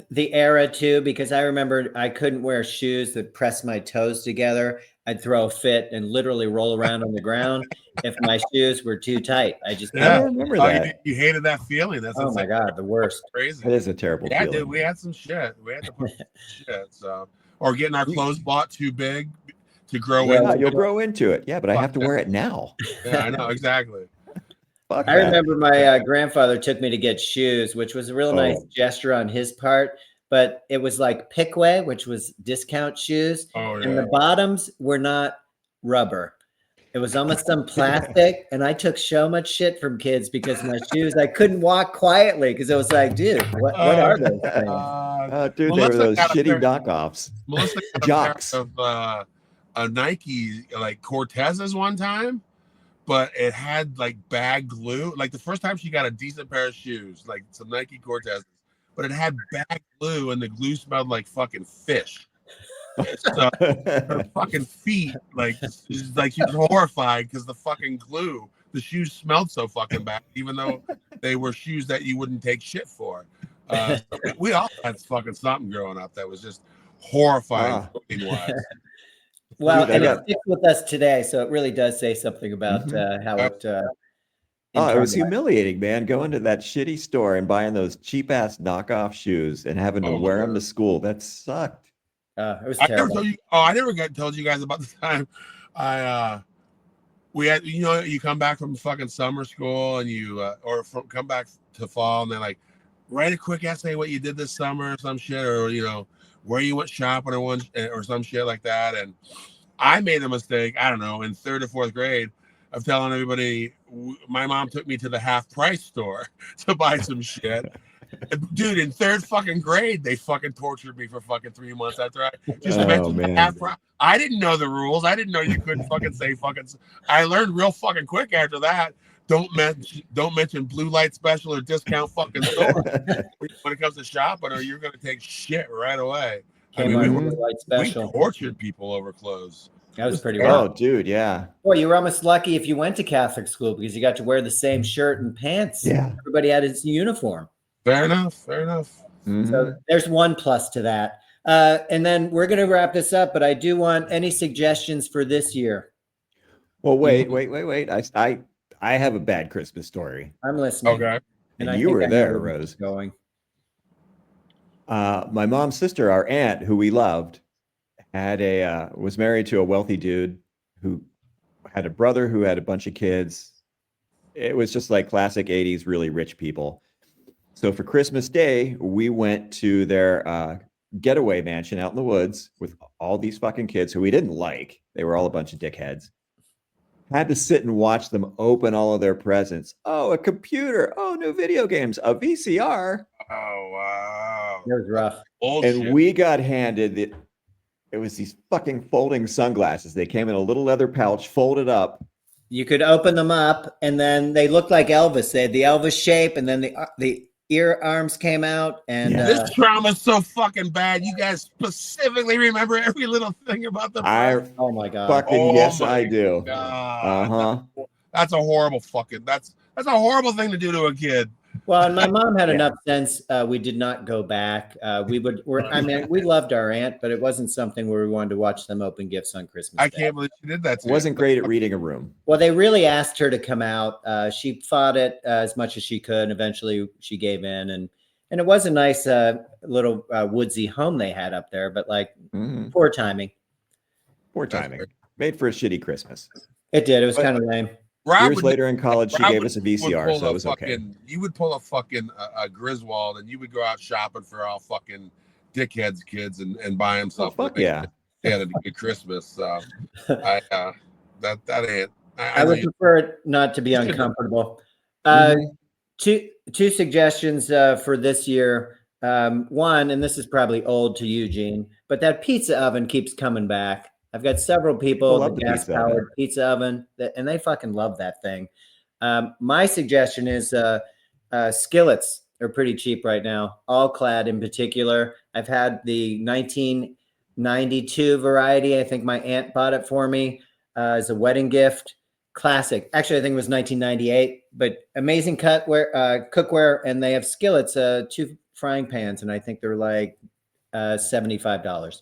the era too, because I remember I couldn't wear shoes that pressed my toes together. I'd throw a fit and literally roll around on the ground if my shoes were too tight. I just
I don't remember that.
You hated that feeling. That's
oh my god, the worst.
crazy.
That is a terrible
Yeah,
feeling.
dude, we had some shit. We had to put some shit. So, or getting our clothes bought too big to grow
Yeah,
into.
you'll grow into it. Yeah, but I have to wear it now.
Yeah, I know exactly.
Fuck
I
that.
remember my grandfather took me to get shoes, which was a real nice gesture on his part. But it was like Pickaway, which was discount shoes,
Oh
and
yeah.
the bottoms were not rubber. It was almost some plastic, and I took so much shit from kids because my shoes, I couldn't walk quietly because it was like, dude, what are those things?
Dude, they were those shitty knockoffs.
Melissa got
Jocks.
a pair of a Nike like Cortezes one time, but it had like bag glue. Like the first time she got a decent pair of shoes, like some Nike Cortezes, but it had bag glue, and the glue smelled like fucking fish. So her fucking feet, like she was horrified because the fucking glue, the shoes smelled so fucking bad, even though they were shoes that you wouldn't take shit for. We all had fucking something growing up that was just horrifying. Wise.
Well,
Dude,
and it sticks with us today, so it really does say something about how it.
It was humiliating, man. Going to that shitty store and buying those cheap ass knockoff shoes and having to wear them to school. That sucked.
It was
I never
terrible.
told you. Oh, I never told you guys about the time we had. You know, you come back from fucking summer school and you come back to fall and they're like, write a quick essay what you did this summer or some shit, or where you went shopping or some shit like that. And I made a mistake. I don't know, in 3rd or 4th grade, of telling everybody my mom took me to the half price store to buy some shit. Dude, in third fucking grade, they fucking tortured me for fucking 3 months after I just mentioned the half price. I didn't know the rules. I didn't know you couldn't fucking say fucking. I learned real fucking quick after that. Don't mention blue light special or discount fucking store when it comes to shopping, or you're gonna take shit right away. I mean, we tortured people over clothes.
That was pretty
rough. Oh, dude, yeah.
Boy, you were almost lucky if you went to Catholic school because you got to wear the same shirt and pants.
Yeah.
Everybody had his uniform.
Fair enough. Fair enough.
Mm-hmm.
So there's one plus to that. And then we're going to wrap this up, but I do want any suggestions for this year.
Well, wait. I have a bad Christmas story.
I'm listening.
Okay.
And you were there, Rose.
Going.
My mom's sister, our aunt, who we loved, was married to a wealthy dude who had a brother who had a bunch of kids. It was just like classic 80s, really rich people. So for Christmas Day, we went to their getaway mansion out in the woods with all these fucking kids who we didn't like. They were all a bunch of dickheads. Had to sit and watch them open all of their presents. Oh, a computer. Oh, new video games. A VCR.
Oh, wow.
That was rough.
And we got handed it was these fucking folding sunglasses. They came in a little leather pouch, folded up.
You could open them up, and then they looked like Elvis. They had the Elvis shape, and then the ear arms came out. And
this trauma's so fucking bad. You guys specifically remember every little thing about the.
Oh my god!
Fucking yes, I do.
That's a horrible fucking. That's a horrible thing to do to a kid.
Well, and my mom had enough sense. We did not go back. We loved our aunt, but it wasn't something where we wanted to watch them open gifts on Christmas Day.
I can't believe she did that.
Wasn't great at reading a room.
Well, they really asked her to come out. She fought it as much as she could, and eventually she gave in. And it was a nice little woodsy home they had up there, but poor timing.
Poor timing. Made for a shitty Christmas.
It did. It was kind of lame.
Years later in college, she gave us a VCR, so it was okay.
You would pull a fucking a Griswold, and you would go out shopping for all fucking dickheads kids and buy them stuff.
Fuck yeah.
They had a good Christmas. So that ain't.
I would prefer it not to be uncomfortable. Two suggestions for this year. One, and this is probably old to you, Gene, but that pizza oven keeps coming back. I've got several people, the gas-powered pizza oven, and they fucking love that thing. My suggestion is skillets are pretty cheap right now, all-clad in particular. I've had the 1992 variety. I think my aunt bought it for me as a wedding gift. Classic. Actually, I think it was 1998, but amazing cookware, and they have skillets, 2 frying pans, and I think they're like $75.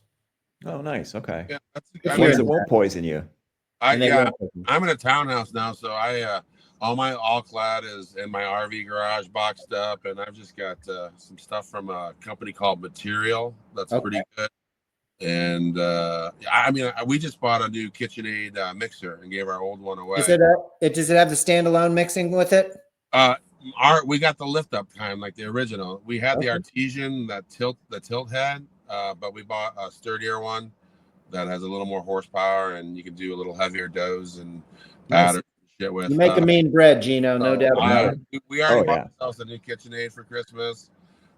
Oh, nice. Okay.
Yeah,
it won't poison you.
I'm in a townhouse now, so all my all-clad is in my RV garage boxed up, and I've just got some stuff from a company called Material that's pretty good. And we just bought a new KitchenAid mixer and gave our old one away.
Does it have the standalone mixing with it?
We got the lift up kind, like the original. We had the Artesian, the tilt head. But we bought a sturdier one that has a little more horsepower, and you can do a little heavier doughs and batter shit with.
You make a mean bread, Gino, no doubt about it.
We already bought ourselves a new KitchenAid for Christmas,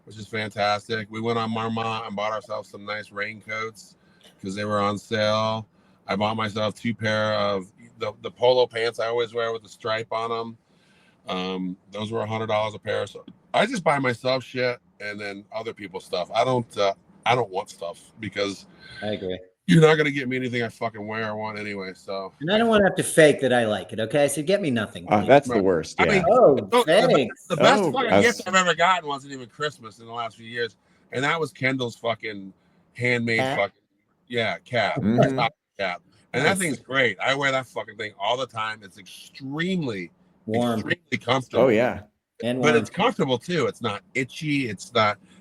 which is fantastic. We went on Marmont and bought ourselves some nice raincoats because they were on sale. I bought myself 2 pair of the polo pants I always wear with the stripe on them. Those were $100 a pair. So I just buy myself shit and then other people's stuff. I don't want stuff because
I agree.
You're not going to get me anything I fucking wear or want anyway. So,
and I don't want to have to fake that I like it. Okay. So get me nothing.
That's the worst. Yeah.
I mean,
thanks.
The best fucking gift I've ever gotten wasn't even Christmas in the last few years. And that was Kendall's fucking handmade cap. Cap. Cap. And that thing's great. I wear that fucking thing all the time. It's extremely warm, extremely comfortable.
Oh yeah.
But it's comfortable too. It's not itchy.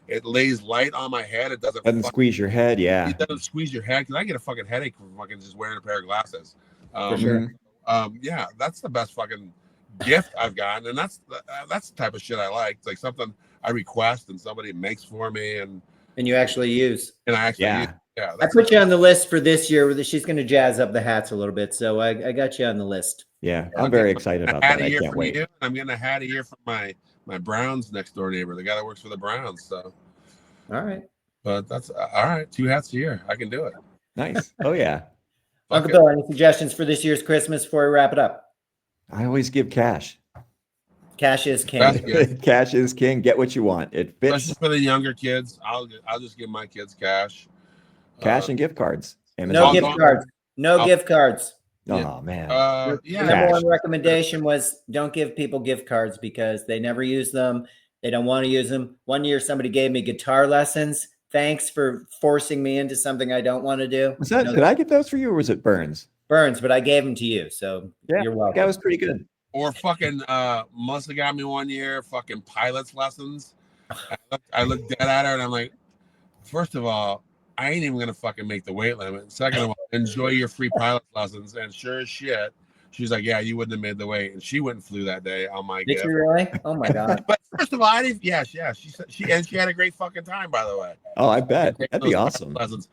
It lays light on my head. It doesn't
squeeze your head. Yeah.
It doesn't squeeze your head because I get a fucking headache from fucking just wearing a pair of glasses.
For sure.
Yeah, that's the best fucking gift I've gotten, and that's the type of shit I like. It's like something I request and somebody makes for me, and
you actually use.
And I actually use. Yeah.
I put you on the list for this year. She's going to jazz up the hats a little bit, so I got you on the list.
Yeah, I'm very excited about
hat
that.
a
I
year
can't
from
wait.
you. I'm getting a hat a year from my Browns next door neighbor, the guy that works for the Browns. So,
All right.
but that's all right. 2 hats a year. I can do it.
Nice. Oh yeah.
Fuck
Uncle
it.
Bill, any suggestions for this year's Christmas before we wrap it up?
I always give cash.
Cash is king.
That's good.
Cash is king. Get what you want. It fits.
Especially for the younger kids. I'll just give my kids cash.
Cash and gift cards.
No
Amazon.
gift cards. No
I'll-
gift cards.
Oh man.
The
yeah.
number
Cash.
one recommendation was don't give people gift cards because they never use them. They don't want to use them. One year, somebody gave me guitar lessons. Thanks for forcing me into something I don't want to do.
Was that, did I get those for you or was it Burns?
Burns, but I gave them to you, so
Yeah,
you're welcome.
That was pretty good.
Or fucking Melissa got me one year fucking pilot's lessons. I looked dead at her and I'm like, first of all, I ain't even gonna fucking make the weight limit. Second of all, enjoy your free pilot's lessons. And sure as shit, she's like, yeah, you wouldn't have made the weight, and she went and flew that day on my
Did
gift.
you really? Oh my god!
But first of all, I didn't. Yeah, she said she had a great fucking time, by the way.
Oh, I bet.
Take
That'd be
those
awesome.
lessons.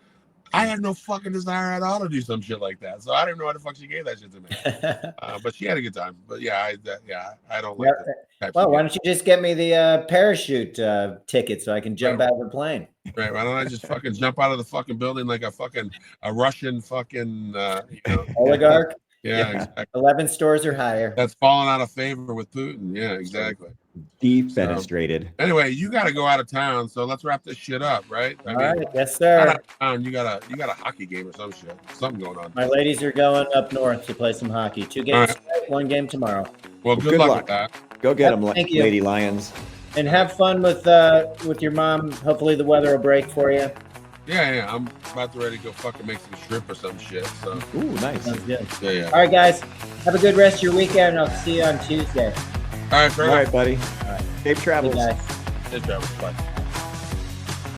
I had no fucking desire at all to do some shit like that, so I didn't know why the fuck she gave that shit to me. But she had a good time. But yeah, I don't like
Yeah,
that. Type
well,
of
why don't you just get me the parachute ticket so I can jump
Right.
out of the plane?
Right? Why don't I just fucking jump out of the fucking building like a Russian fucking
Oligarch,
yeah,
Yeah.
exactly.
11 stores or higher.
That's fallen out of favor with Putin. Yeah, exactly.
Defenestrated.
Anyway, you got to go out of town, so let's wrap this shit up, right?
All right, yes,
Not out
sir.
of town, you got a hockey game or some shit, something going on.
My ladies are going up north to play some hockey. 2 games,
All
tonight, 1 game tomorrow.
Well, good luck with that.
Go get
Yep,
them,
thank you.
Lady Lions.
And have fun with your mom. Hopefully the weather will break for you.
Yeah, I'm about to ready to go fucking make some shrimp or some shit. So
Ooh, nice.
Sounds good.
yeah.
All right, guys. Have a good rest of your weekend. I'll see you on Tuesday.
All right, fair
All
enough.
right, buddy.
All right.
Safe
Hey,
travels.
guys.
Good job. Bye.